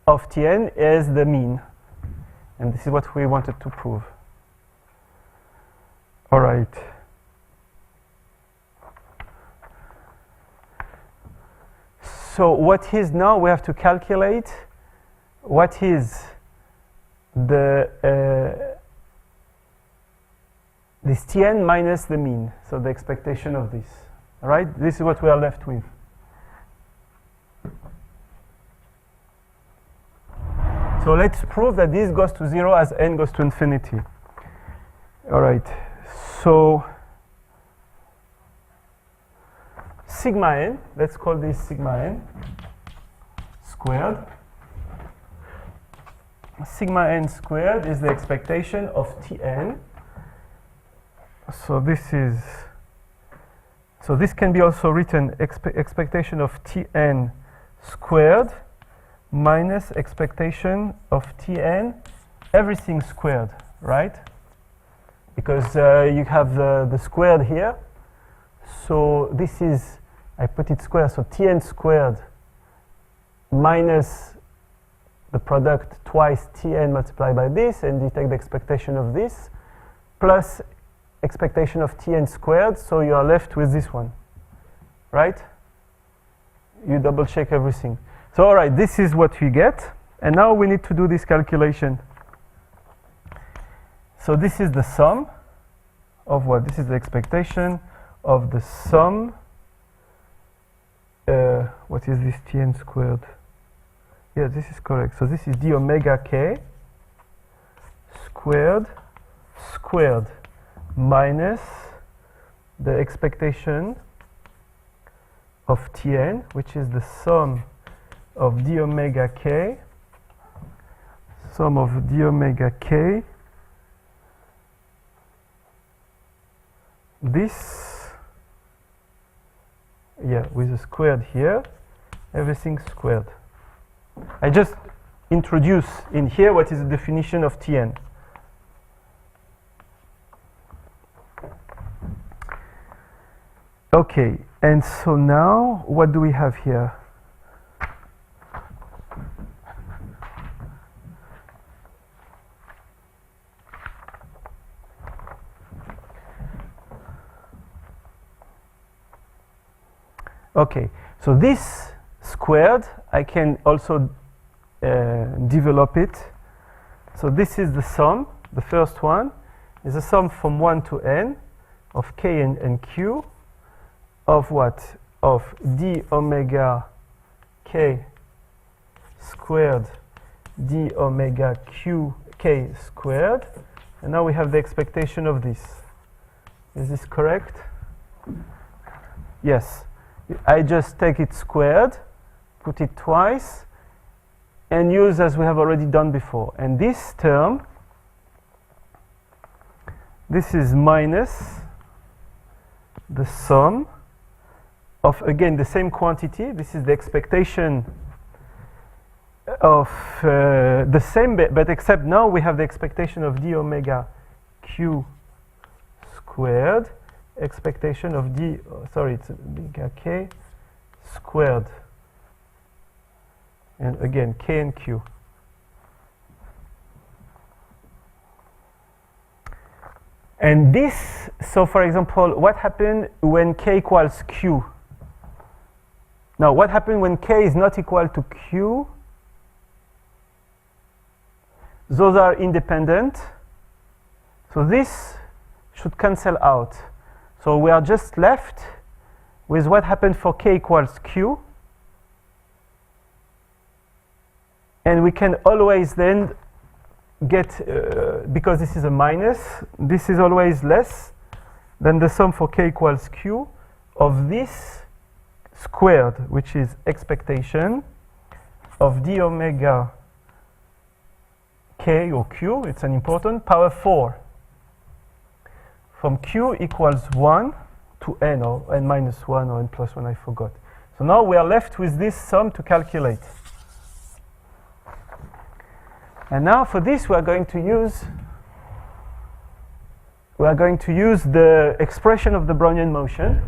Speaker 1: of Tn is the mean. And this is what we wanted to prove. All right. So what is now, we have to calculate what is the this Tn minus the mean, so the expectation of this. All right, this is what we are left with. So let's prove that this goes to 0 as n goes to infinity. All right, so sigma n, let's call this sigma n squared. Sigma n squared is the expectation of Tn. So this can be also written expectation of Tn squared minus expectation of Tn everything squared, right? Because you have the squared here. So this is, I put it square, so Tn squared minus the product twice Tn multiplied by this, and you take the expectation of this, plus expectation of Tn squared, so you are left with this one, right? You double check everything. So all right, this is what we get, and now we need to do this calculation. So this is the sum of what? This is the expectation of the sum. What is this Tn squared? Yeah, this is correct. So this is d omega k squared minus the expectation of Tn, which is the sum of d omega k, this yeah, with a squared here, everything squared. I just introduce in here what is the definition of Tn. Okay, and so now what do we have here? Okay, so this squared, I can also develop it. So this is the sum. The first one is a sum from 1 to n of k and q of what? Of d omega k squared d omega q k squared. And now we have the expectation of this. Is this correct? Yes. I just take it squared, put it twice, and use as we have already done before. And this term, this is minus the sum of, again, the same quantity. This is the expectation of the same, but except now we have the expectation of d omega q squared, expectation of d, sorry, it's omega k squared, and again k and q. And this, so for example, what happened when k equals q? Now, what happened when k is not equal to q? Those are independent, so this should cancel out. So we are just left with what happened for k equals q. And we can always then get, because this is a minus, this is always less than the sum for k equals q of this squared, which is expectation of d omega k or q, it's an important, power 4. From q equals 1 to n, or n minus 1 or n plus 1, I forgot. So now we are left with this sum to calculate. And now for this we are going to use the expression of the Brownian motion,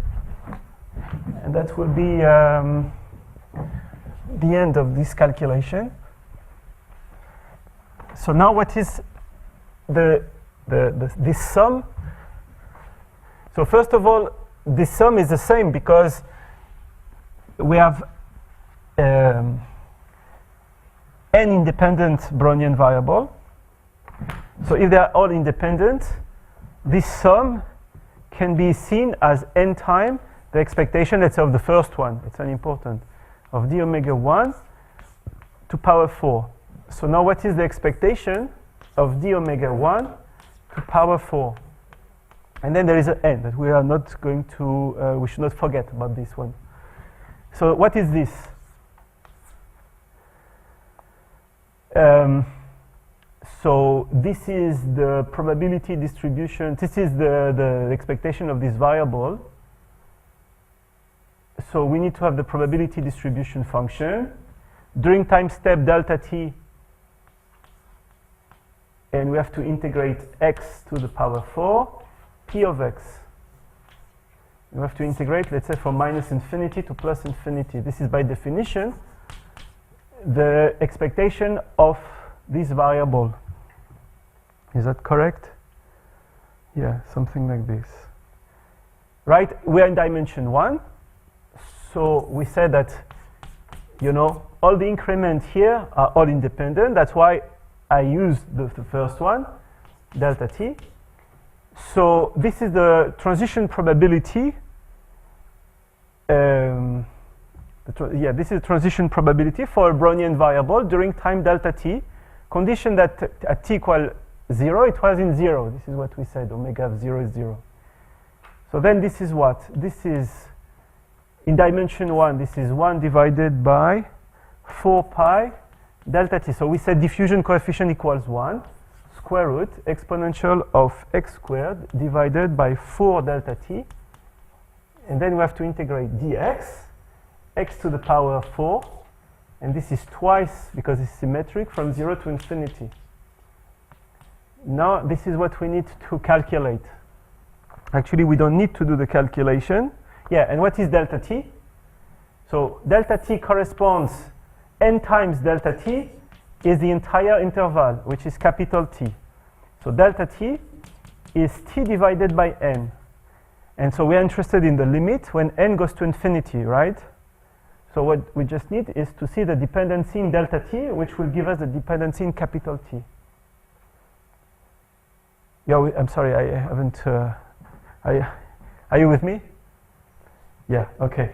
Speaker 1: and that will be the end of this calculation. So now what is this sum? So first of all, this sum is the same because we have n independent Brownian variable. So if they are all independent, this sum can be seen as n time the expectation, let's say, of the first one. It's unimportant, of d omega 1 to power 4. So now what is the expectation of d omega 1 to power 4? And then there is an n that we are not going to, we should not forget about this one. So what is this? So this is the probability distribution. This is the expectation of this variable. So we need to have the probability distribution function during time step delta t, and we have to integrate x to the power 4 p of x. We have to integrate, let's say, from minus infinity to plus infinity. This is by definition the expectation of this variable. Is that correct? Yeah, something like this. Right? We are in dimension 1. So we said that, you know, all the increments here are all independent. That's why I used the first one, delta t. So this is the transition probability. This is transition probability for a Brownian variable during time delta t. Condition that at t equal 0, it was in 0. This is what we said, omega of 0 is 0. So then this is what? This is, in dimension 1, this is 1 divided by 4 pi delta t. So we said diffusion coefficient equals 1, square root exponential of x squared divided by 4 delta t. and then we have to integrate dx, x to the power 4, and this is twice, because it's symmetric, from 0 to infinity. Now this is what we need to calculate. Actually, we don't need to do the calculation. Yeah, and what is delta t? So delta t corresponds, n times delta t is the entire interval, which is capital T. So delta t is t divided by n. And so we are interested in the limit when n goes to infinity, right? So what we just need is to see the dependency in delta t, which will give us the dependency in capital T. Yeah, I'm sorry, I haven't... are you with me? Yeah, okay.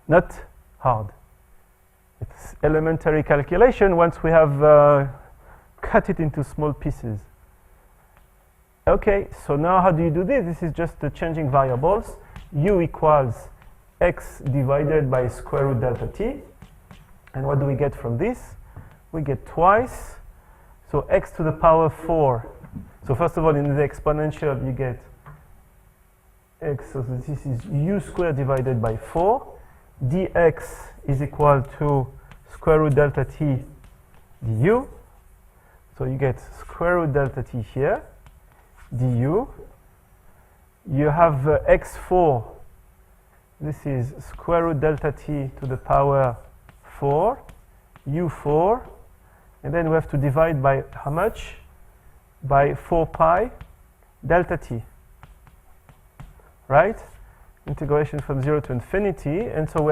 Speaker 1: Not hard. It's elementary calculation once we have cut it into small pieces. Okay, so now how do you do this? This is just changing variables. U equals x divided by square root delta t. And what do we get from this? We get twice. So x to the power 4. So first of all, in the exponential, you get x. So this is u squared divided by 4. Dx is equal to square root delta t du. So you get square root delta t here, du. You have x4. This is square root delta t to the power 4, u4. And then we have to divide by how much? By 4 pi delta t. Right? Integration from 0 to infinity. And so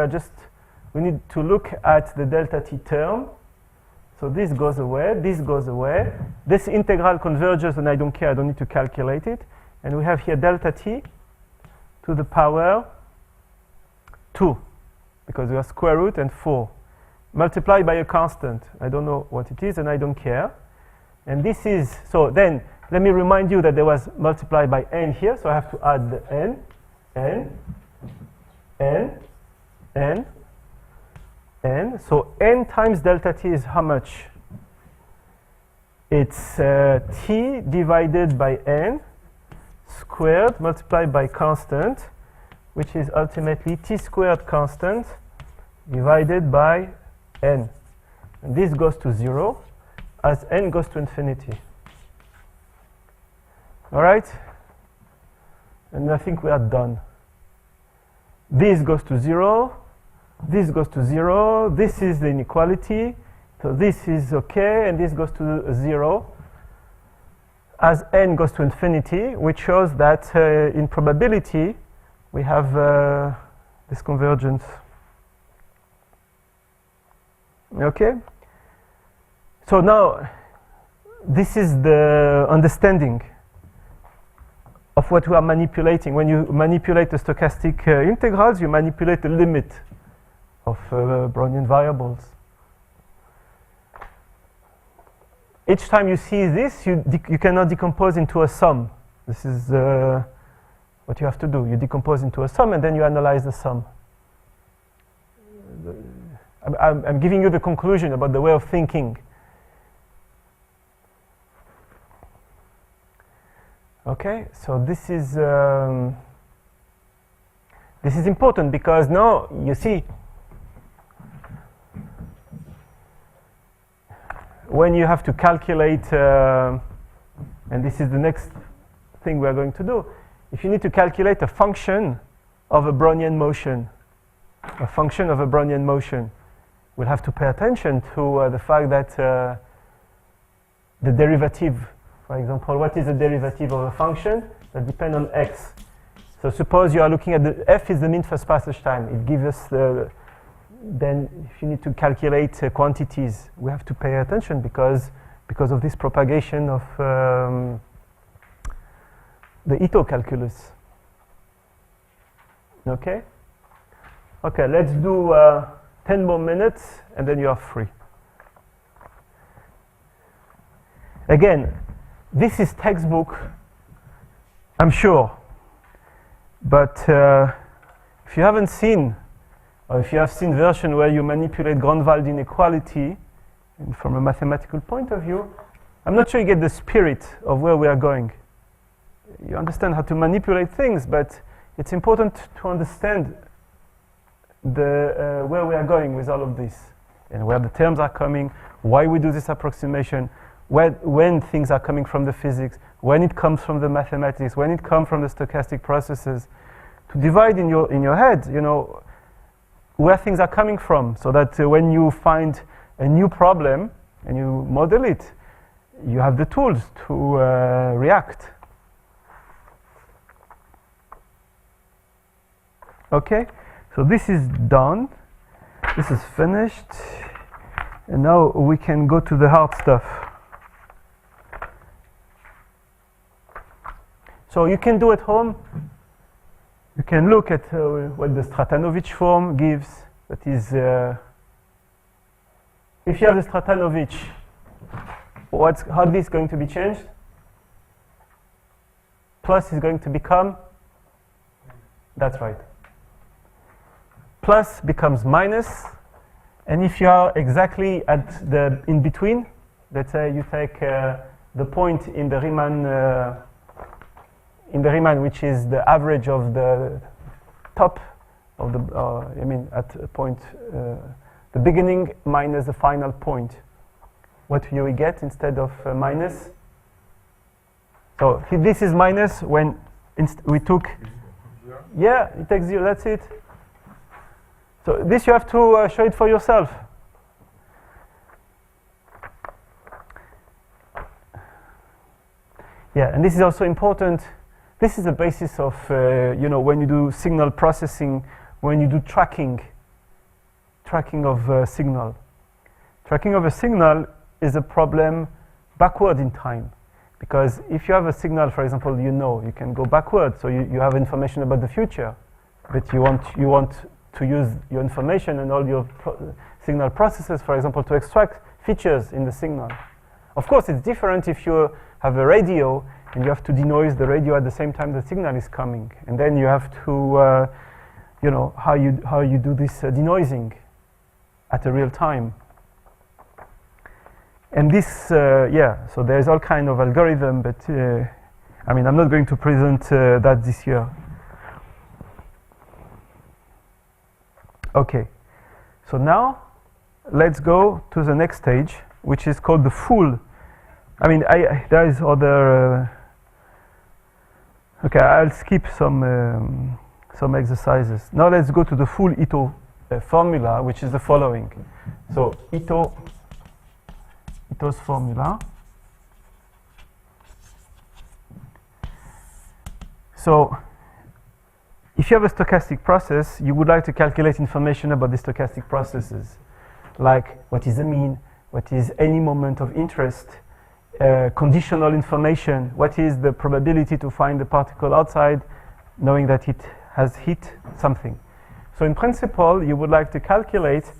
Speaker 1: we need to look at the delta t term. So this goes away, this goes away. This integral converges, and I don't care, I don't need to calculate it. And we have here delta t to the power 2, because we have square root and 4. Multiplied by a constant. I don't know what it is, and I don't care. And this is, so then, let me remind you that there was multiplied by n here, so I have to add the n, n. So n times delta t is how much? It's t divided by n squared multiplied by constant, which is ultimately t squared constant divided by n. And this goes to 0 as n goes to infinity. All right? And I think we are done. This goes to 0. This goes to 0. This is the inequality. So this is okay, and this goes to 0 as n goes to infinity, which shows that in probability we have this convergence. Okay? So now this is the understanding of what we are manipulating. When you manipulate the stochastic integrals, you manipulate the limit of Brownian variables. Each time you see this, you cannot decompose into a sum. This is what you have to do. You decompose into a sum, and then you analyze the sum. I'm giving you the conclusion about the way of thinking. Okay, so this is important, because now you see, when you have to calculate, and this is the next thing we are going to do, if you need to calculate a function of a Brownian motion, we'll have to pay attention to the fact that the derivative, for example, what is the derivative of a function that depends on x? So suppose you are looking at the f is the mean first passage time. It gives us the, then if you need to calculate quantities, we have to pay attention because of this propagation of the Ito calculus. Okay? Okay, let's do 10 more minutes and then you are free. Again, this is textbook, I'm sure, but if you haven't seen, or if you have seen version where you manipulate Grunwald inequality from a mathematical point of view, I'm not sure you get the spirit of where we are going. You understand how to manipulate things, but it's important to understand where we are going with all of this, and where the terms are coming, why we do this approximation, when things are coming from the physics, when it comes from the mathematics, when it comes from the stochastic processes, to divide in your head, where things are coming from, so that when you find a new problem and you model it, you have the tools to react. Okay, so this is done. This is finished. And now we can go to the hard stuff. So you can do at home. You can look at what the Stratanovich form gives. That is, if you have the Stratanovich, how this is going to be changed? Plus is going to become, that's right. Plus becomes minus, and if you are exactly at the in between, let's say you take the point in the Riemann, which is the average of the top of the, at a point, the beginning minus the final point. What do we get instead of minus? So this is minus when we took, yeah, it takes 0, that's it. So this you have to show it for yourself. Yeah, and this is also important. This is the basis of, when you do signal processing, when you do tracking of signal. Tracking of a signal is a problem backward in time. Because if you have a signal, for example, you can go backward, so you have information about the future, but you want to use your information and all your signal processes, for example, to extract features in the signal. Of course, it's different if you have a radio and you have to denoise the radio at the same time the signal is coming, and then you have to, how you do this denoising at a real time. And this, so there's all kind of algorithm, but I'm not going to present that this year. Okay, so now let's go to the next stage, which is called the full. There is other. Okay, I'll skip some exercises. Now let's go to the full Ito formula, which is the following. So Ito's formula. So if you have a stochastic process, you would like to calculate information about the stochastic processes, like what is the mean, what is any moment of interest, conditional information, what is the probability to find the particle outside, knowing that it has hit something. So in principle, you would like to calculate,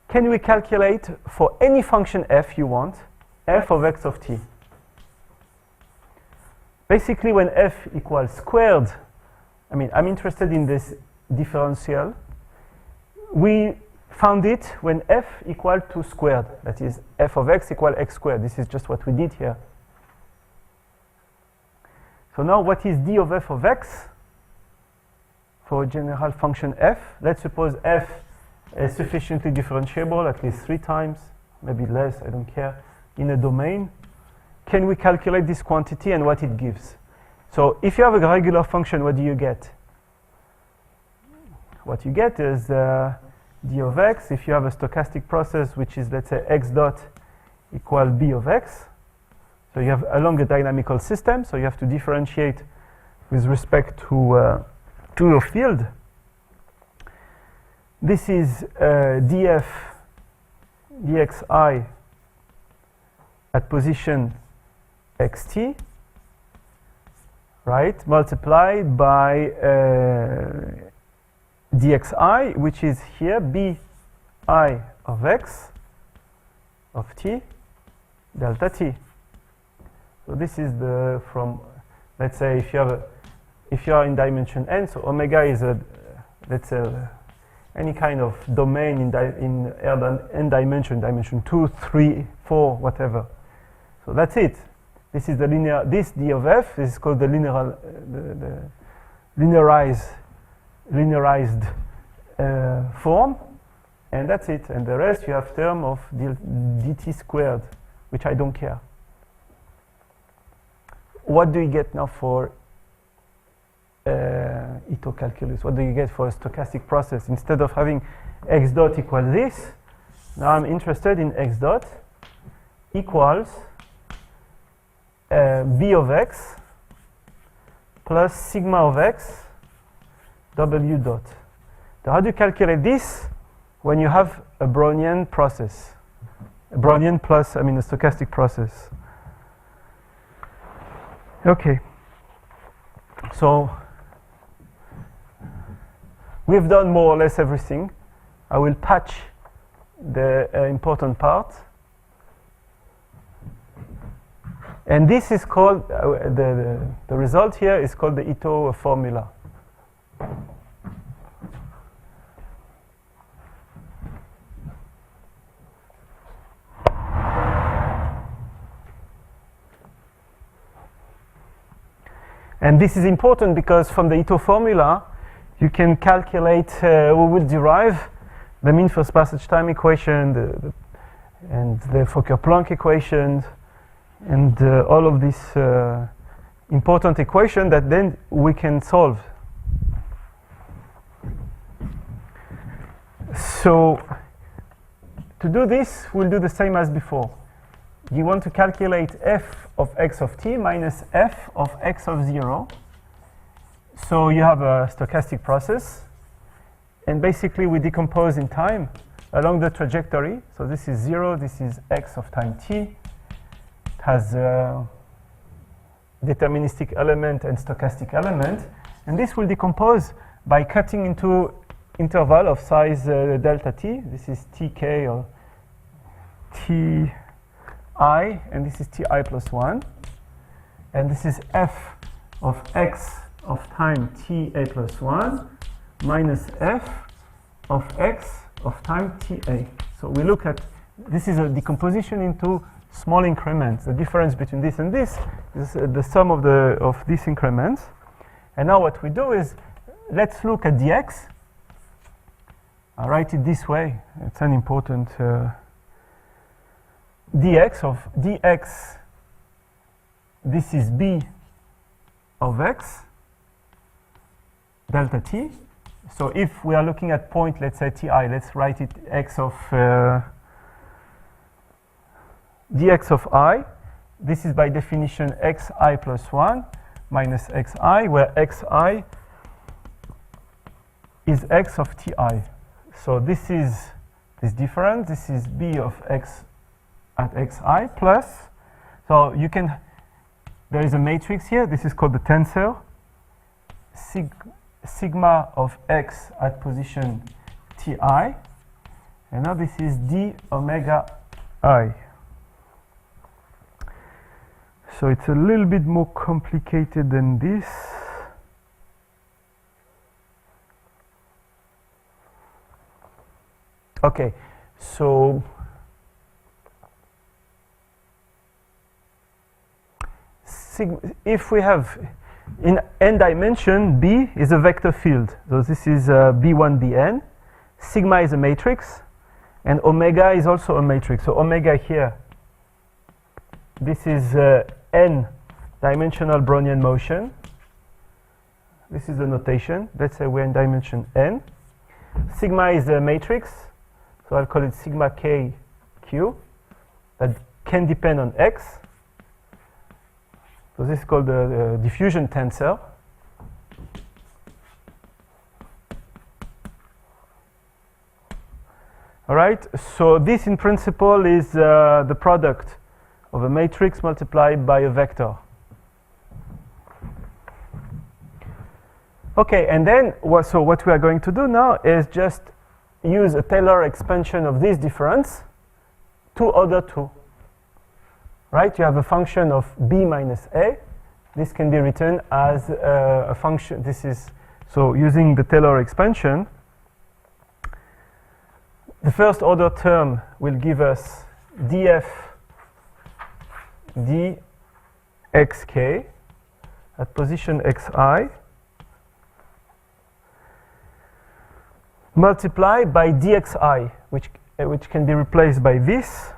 Speaker 1: can we calculate for any function f you want, f of x of t? Basically, when f equals squared, I'm interested in this differential. We found it when f equal to squared. That is, f of x equal x squared. This is just what we did here. So now what is d of f of x for a general function f? Let's suppose f is sufficiently differentiable, at least 3 times, maybe less, I don't care, in a domain. Can we calculate this quantity and what it gives? So if you have a regular function, what do you get? What you get is d of x. If you have a stochastic process, which is, let's say, x dot equal b of x. So you have along a dynamical system, so you have to differentiate with respect to your field. This is df dxi at position xt, right, multiplied by dxi, which is here bi of x of t delta t. So this is the from, let's say, if you are in dimension n, so omega is a, let's say, any kind of domain in n dimension, dimension 2, 3, 4, whatever. So that's it. This is the linear. This d of f. This is called the linear linearized form, and that's it. And the rest you have term of dt squared, which I don't care. What do you get now for Ito calculus? What do you get for a stochastic process? Instead of having x dot equal this, now I'm interested in x dot equals b of x plus sigma of x w dot. So how do you calculate this when you have a Brownian process? A Brownian plus, a stochastic process. Okay. So we've done more or less everything. I will patch the important part. And this is called, the result here is called the Ito formula. And this is important because from the Ito formula, you can calculate, we will derive the mean first passage time equation, and the Fokker-Planck equation, and all of these important equations that then we can solve. So to do this, we'll do the same as before. You want to calculate f of x of t minus f of x of 0. So you have a stochastic process, and basically we decompose in time along the trajectory. So this is 0, this is x of time t. It has a deterministic element and stochastic element, and this will decompose by cutting into interval of size delta t. This is tk or t I, and this is ti plus 1, and this is f of x of time ta plus 1 minus f of x of time ta. So we look at, this is a decomposition into small increments. The difference between this and this is the sum of these increments. And now what we do is, let's look at dx. I'll write it this way. It's an important dx of dx, this is b of x delta t. So if we are looking at point, let's say ti, let's write it x of dx of I. This is by definition xi plus 1 minus xi, where xi is x of ti. So this is this difference. This is b of x at xi plus, so you can, there is a matrix here, this is called the tensor, sigma of x at position ti, and now this is d omega I. So it's a little bit more complicated than this. Okay, so if we have in n dimension, B is a vector field. So this is B1, Bn. Sigma is a matrix, and omega is also a matrix. So omega here, this is n dimensional Brownian motion. This is the notation. Let's say we're in dimension n. Sigma is a matrix, so I'll call it sigma k q, that can depend on x. So this is called the diffusion tensor. All right, so this in principle is the product of a matrix multiplied by a vector. Okay, and then so what we are going to do now is just use a Taylor expansion of this difference to order 2. Right, you have a function of b minus a. This can be written as a function. This is, so using the Taylor expansion, the first order term will give us df dxk at position xi multiply by dxi, which can be replaced by this.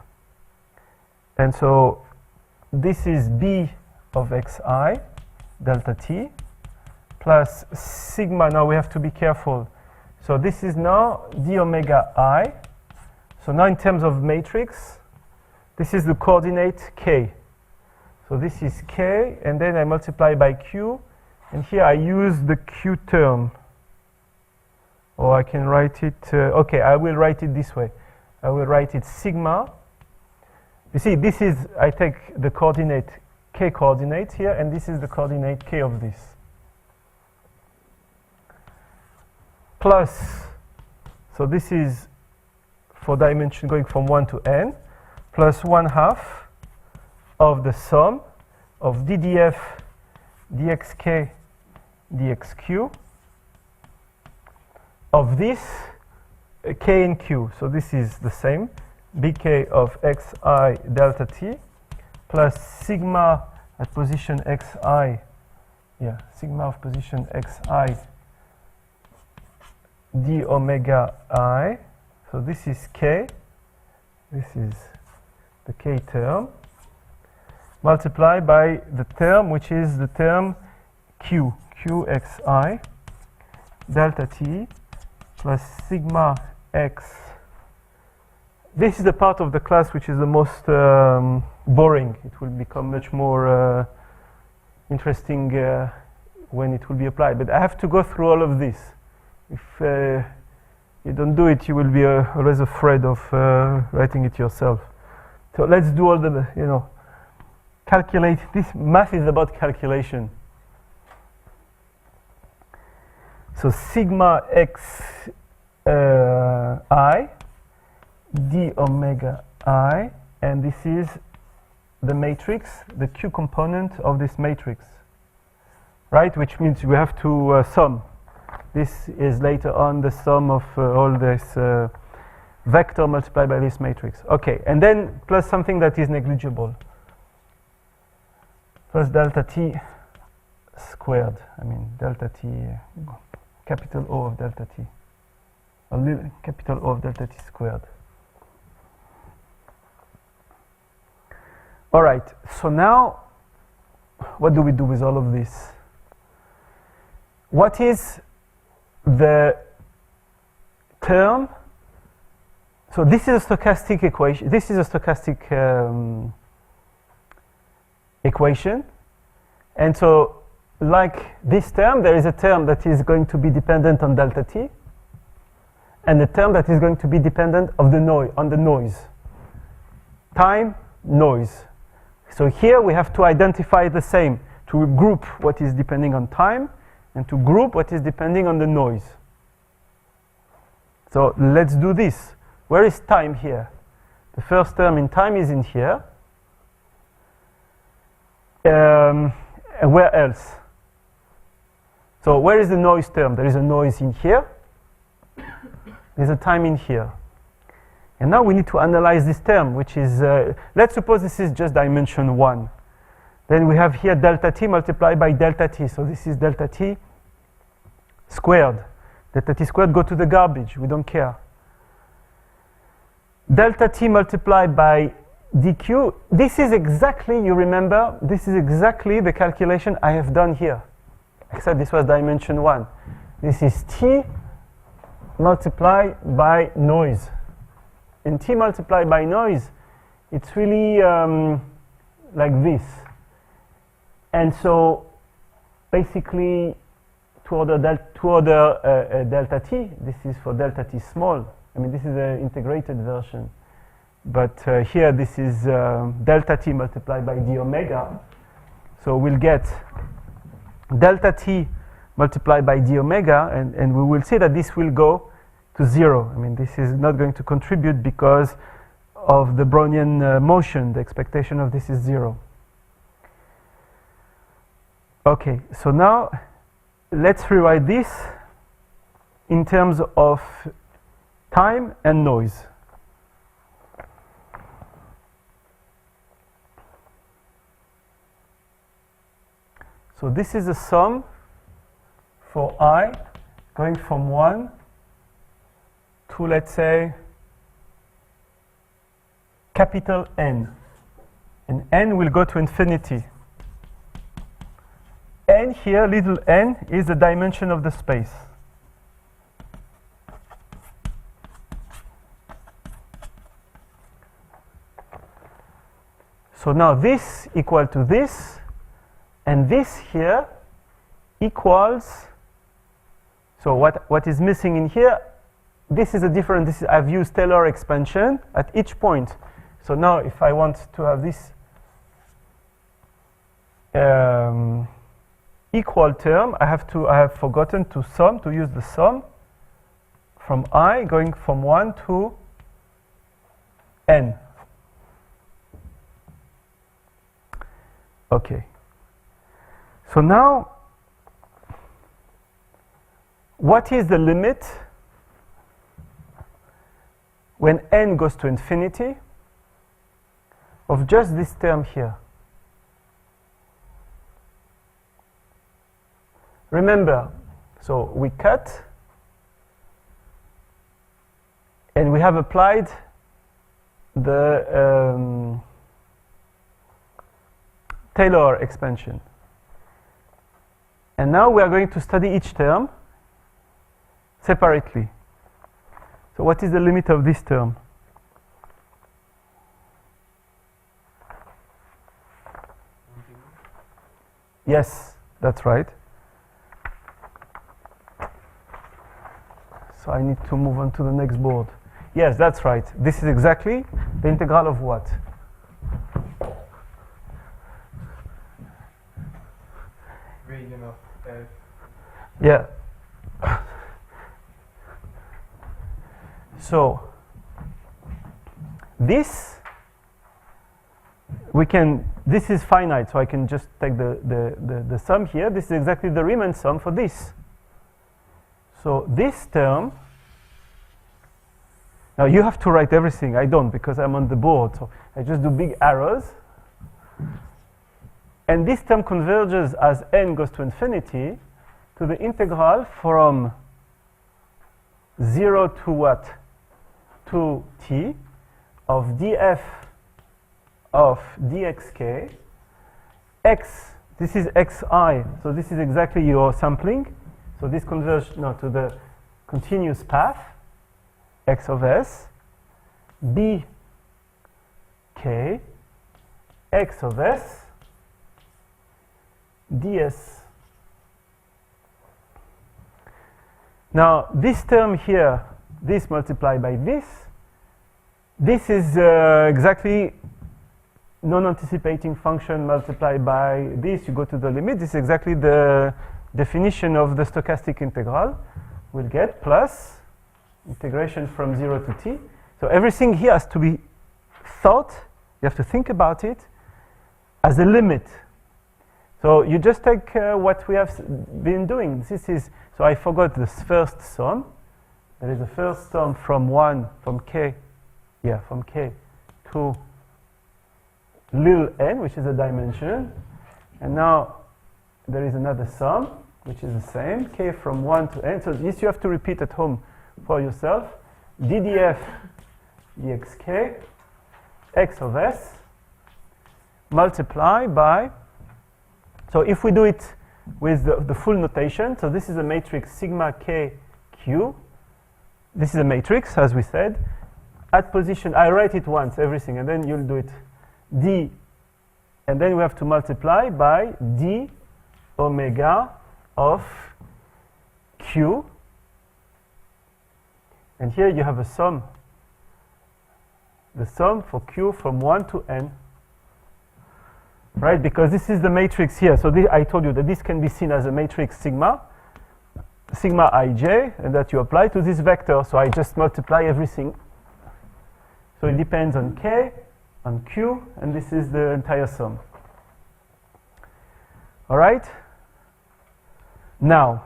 Speaker 1: And so this is b of xi delta t plus sigma. Now we have to be careful. So this is now d omega I. So now in terms of matrix, this is the coordinate k. So this is k, and then I multiply by q, and here I use the q term. Or I can write it, okay, I will write it this way. I will write it sigma. You see, this is, I take the coordinate, k coordinate here, and this is the coordinate k of this. Plus, so this is for dimension going from 1 to n, plus 1/2 of the sum of ddf dxk dxq of this k and q. So this is the same, bk of xi delta t plus sigma at position xi, sigma of position xi d omega I. So this is k, this is the k term, multiplied by the term which is the term q, qxi delta t plus sigma x. This is the part of the class which is the most boring. It will become much more interesting when it will be applied. But I have to go through all of this. If you don't do it, you will be always afraid of writing it yourself. So let's do all the, calculate. This math is about calculation. So sigma x I d omega I, and this is the matrix, the q component of this matrix, right? Which means we have to sum. This is later on the sum of all this vector multiplied by this matrix. Okay, and then plus something that is negligible. Plus delta t squared. I mean delta t, capital O of delta t. A little capital O of delta t squared. All right, so now what do we do with all of this? What is the term? So this is a stochastic equation. This is a stochastic equation. And so like this term, there is a term that is going to be dependent on delta t, and a term that is going to be dependent of the noise. Time, noise. So here we have to identify the same, to group what is depending on time and to group what is depending on the noise. So let's do this. Where is time here? The first term in time is in here. And where else? So where is the noise term? There is a noise in here. There's a time in here. And now we need to analyze this term, which is, let's suppose this is just dimension 1. Then we have here delta t multiplied by delta t. So this is delta t squared. Delta t squared go to the garbage. We don't care. Delta t multiplied by dq. This is exactly, you remember, this is exactly the calculation I have done here. Except this was dimension 1. This is t multiplied by noise. And t multiplied by noise, it's really like this. And so basically to order delta t, this is for delta t small. I mean, this is an integrated version. But here this is delta t multiplied by d omega. So we'll get delta t multiplied by d omega, and we will see that this will go to 0. I mean, this is not going to contribute because of the Brownian motion. The expectation of this is 0. Okay, so now let's rewrite this in terms of time and noise. So this is a sum for I going from 1 to, let's say, capital N. And N will go to infinity. N here, little n, is the dimension of the space. So now this equal to this, and this here equals, so what is missing in here, this is a different, I've used Taylor expansion at each point. So now if I want to have this equal term, I have forgotten to use the sum from I going from 1 to n. Okay. So now, what is the limit when n goes to infinity of just this term here? Remember, so we cut and we have applied the Taylor expansion. And now we are going to study each term separately. So what is the limit of this term? Yes, that's right. So I need to move on to the next board. Yes, that's right. This is exactly the integral of what?
Speaker 2: Region of f.
Speaker 1: Yeah. So this this is finite, so I can just take the sum here. This is exactly the Riemann sum for this. So this term, now you have to write everything. I don't, because I'm on the board, so I just do big arrows. And this term converges as n goes to infinity to the integral from 0 to what? To t of df of dxk x, this is xi, so this is exactly your sampling. So this converges now to the continuous path x of s, b k x of s ds. Now this term here, this multiplied by this is exactly non-anticipating function multiplied by this. You go to the limit. This is exactly the definition of the stochastic integral. We'll get plus integration from 0 to t. So everything here has to be thought, you have to think about it as a limit. So you just take what we have been doing. This is, so I forgot this first sum. There is a first sum from k to little n, which is a dimension. And now there is another sum, which is the same, k from 1 to n. So this you have to repeat at home for yourself. ddf dxk x of s multiply by, so if we do it with the full notation, so this is a matrix sigma k q. This is a matrix, as we said. At position, I write it once, everything, and then you'll do it. D, and then we have to multiply by d omega of q. And here you have a sum. The sum for q from 1 to n. Right, because this is the matrix here. So I told you that this can be seen as a matrix sigma ij, and that you apply to this vector. So I just multiply everything. So it depends on k, on q, and this is the entire sum. All right? Now,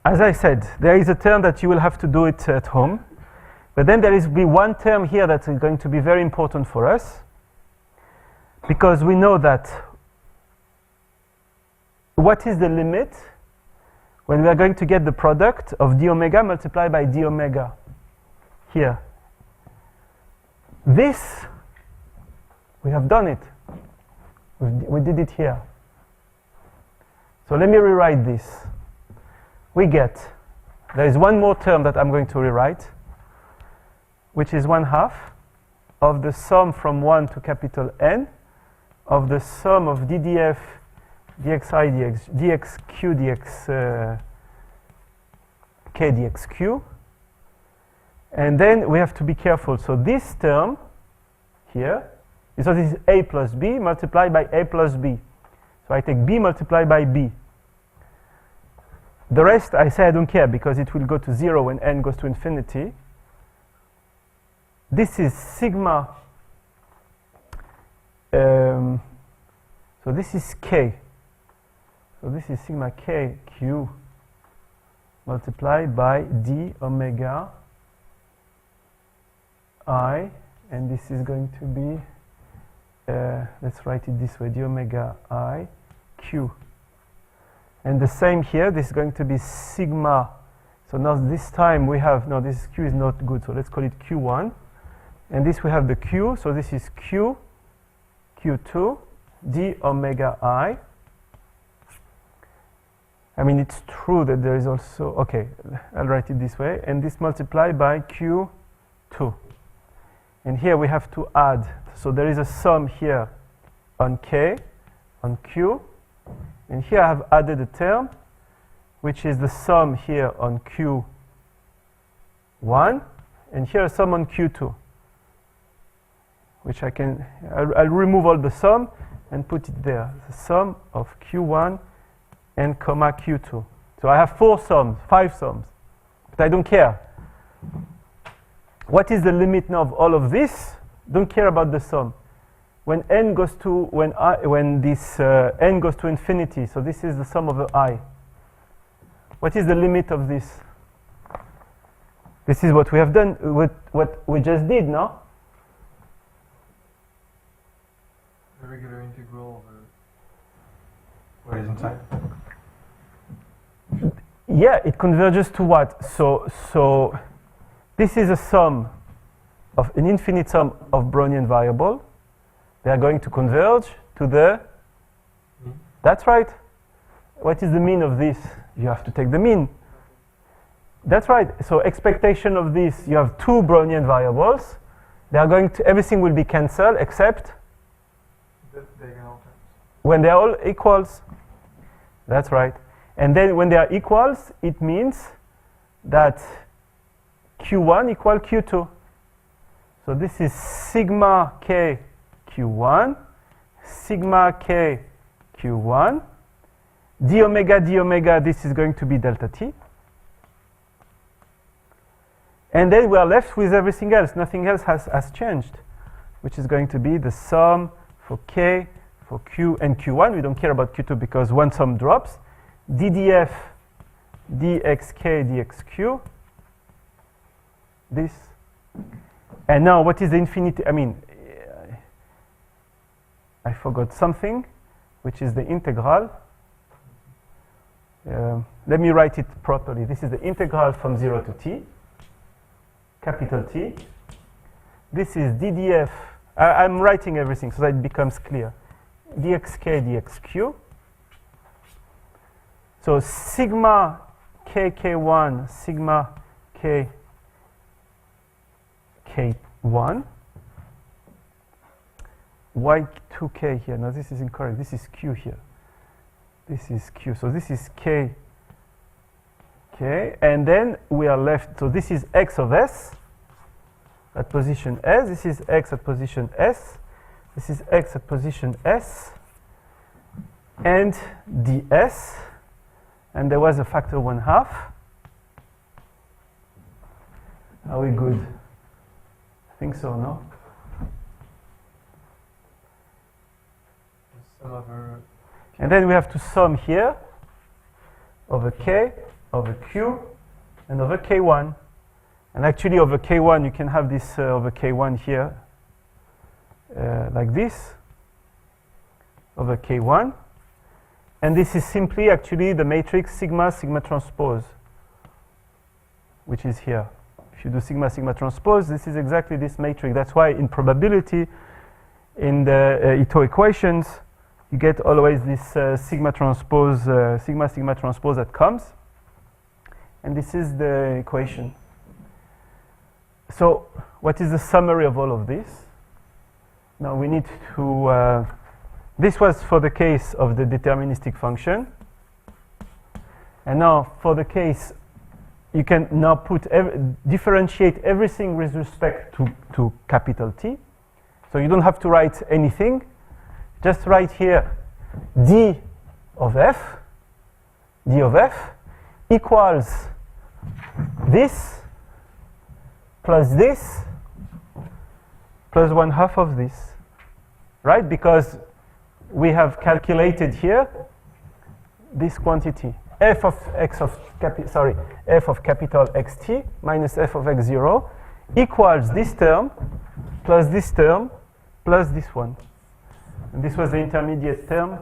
Speaker 1: as I said, there is a term that you will have to do it at home. But then there is one term here that is going to be very important for us, because we know that what is the limit when we are going to get the product of d omega multiplied by d omega here. This, we have done it. We did it here. So let me rewrite this. We get, there is one more term that I'm going to rewrite, which is 1/2 of the sum from 1 to capital N of the sum of ddf dxi dxq dx k dxq. And then we have to be careful. So this term here, so this is a plus b multiplied by a plus b. So I take b multiplied by b. The rest I say I don't care because it will go to 0 when n goes to infinity. This is sigma, so this is k. So this is sigma k q multiplied by d omega I, and this is going to be, let's write it this way, d omega I q. And the same here, this is going to be sigma. So now this time we have, no, this q is not good, so let's call it q1. And this we have the q, so this is q, q2, d omega I. I mean, it's true that there is also, okay, I'll write it this way. And this multiplied by q2. And here we have to add. So there is a sum here on k, on q. And here I have added a term, which is the sum here on q1. And here a sum on q2, which I'll remove all the sum and put it there. The sum of q1 and comma q2. So I have 5 sums, but I don't care. What is the limit now of all of this? Don't care about the sum. When n goes to n goes to infinity, so this is the sum of the I. What is the limit of this? This is what we have done, what we just did, no?
Speaker 2: The regular integral of what is inside.
Speaker 1: Yeah, it converges to what? So this is a sum of an infinite sum of Brownian variable. They are going to converge to the
Speaker 2: mean.
Speaker 1: That's right. What is the mean of this? You have to take the mean. That's right. So expectation of this, you have 2 Brownian variables. They are going to, everything will be cancelled except when they are all equals. That's right. And then when they are equals, it means that q1 equal q2. So this is sigma k q1, sigma k q1, d omega, this is going to be delta t. And then we are left with everything else. Nothing else has changed, which is going to be the sum for k, for q and q1. We don't care about q2 because one sum drops. ddf dxk dxq, this. And now what is the infinity? I mean, I forgot something, which is the integral. Let me write it properly. This is the integral from 0 to t, capital T. This is ddf. I'm writing everything so that it becomes clear. dxk dxq. So sigma k1, sigma k k1, y2k here. Now this is incorrect. This is q here. This is q. So this is k, and then we are left. So this is x of s at position s. This is x at position s. This is x at position s, and ds. And there was a factor 1/2. Are we good? I think so, no?
Speaker 2: Some other.
Speaker 1: And then we have to sum here over k, over q, and over k1. And actually over k1, you can have this over k1 here, like this, over k1. And this is simply actually the matrix sigma sigma transpose, which is here. If you do sigma sigma transpose, this is exactly this matrix. That's why in probability, in the Ito equations, you get always this sigma sigma transpose that comes. And this is the equation. So what is the summary of all of this? Now we need to, this was for the case of the deterministic function. And now for the case, you can now differentiate everything with respect to capital T. So you don't have to write anything. Just write here d of f equals this plus this plus 1/2 of this, right? Because we have calculated here this quantity f of capital xt minus f of x0 equals this term plus this term plus this one. And this was the intermediate term.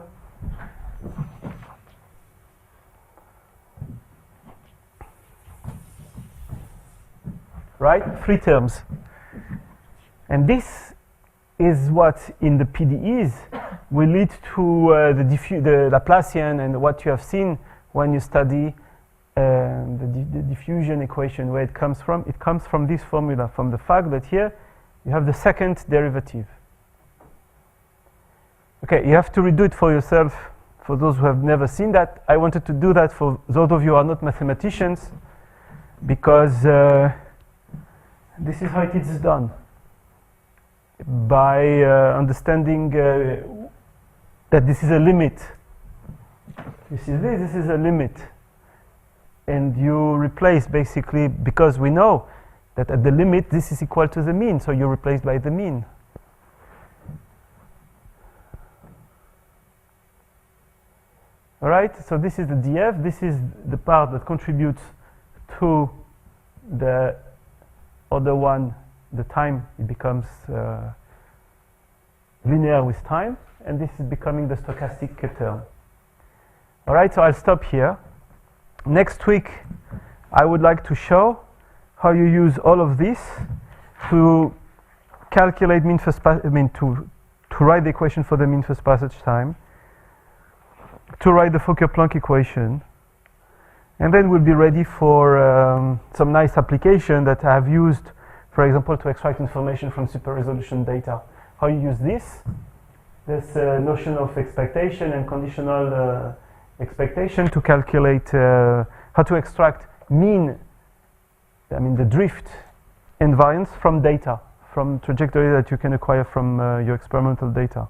Speaker 1: Right? 3 terms. And this is what in the PDEs will lead to the Laplacian and what you have seen when you study the diffusion equation, where it comes from. It comes from this formula, from the fact that here you have the second derivative. Okay, you have to redo it for yourself, for those who have never seen that. I wanted to do that for those of you who are not mathematicians, because this is how it is done. By understanding that this is a limit. You see this is a limit. And you replace basically, because we know that at the limit this is equal to the mean, so you replace by the mean. All right, so this is the df. This is the part that contributes to the other one, the time. It becomes linear with time, and this is becoming the stochastic term. All right, so I'll stop here. Next week, I would like to show how you use all of this to calculate mean first to write the equation for the mean first passage time, to write the Fokker-Planck equation, and then we'll be ready for some nice application that I have used, for example, to extract information from super resolution data. How you use this notion of expectation and conditional expectation to calculate how to extract mean, the drift and variance from data, from trajectory that you can acquire from your experimental data.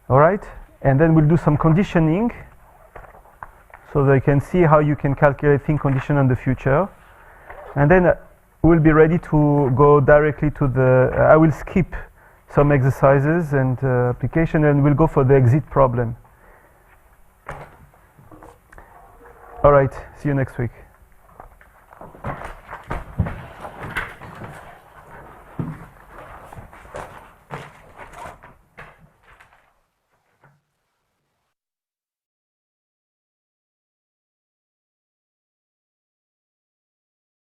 Speaker 1: All right, and then we'll do some conditioning so that you can see how you can calculate thin condition in the future. And then we'll be ready to go directly to the, I will skip some exercises and application, and we'll go for the exit problem. All right, see you next week.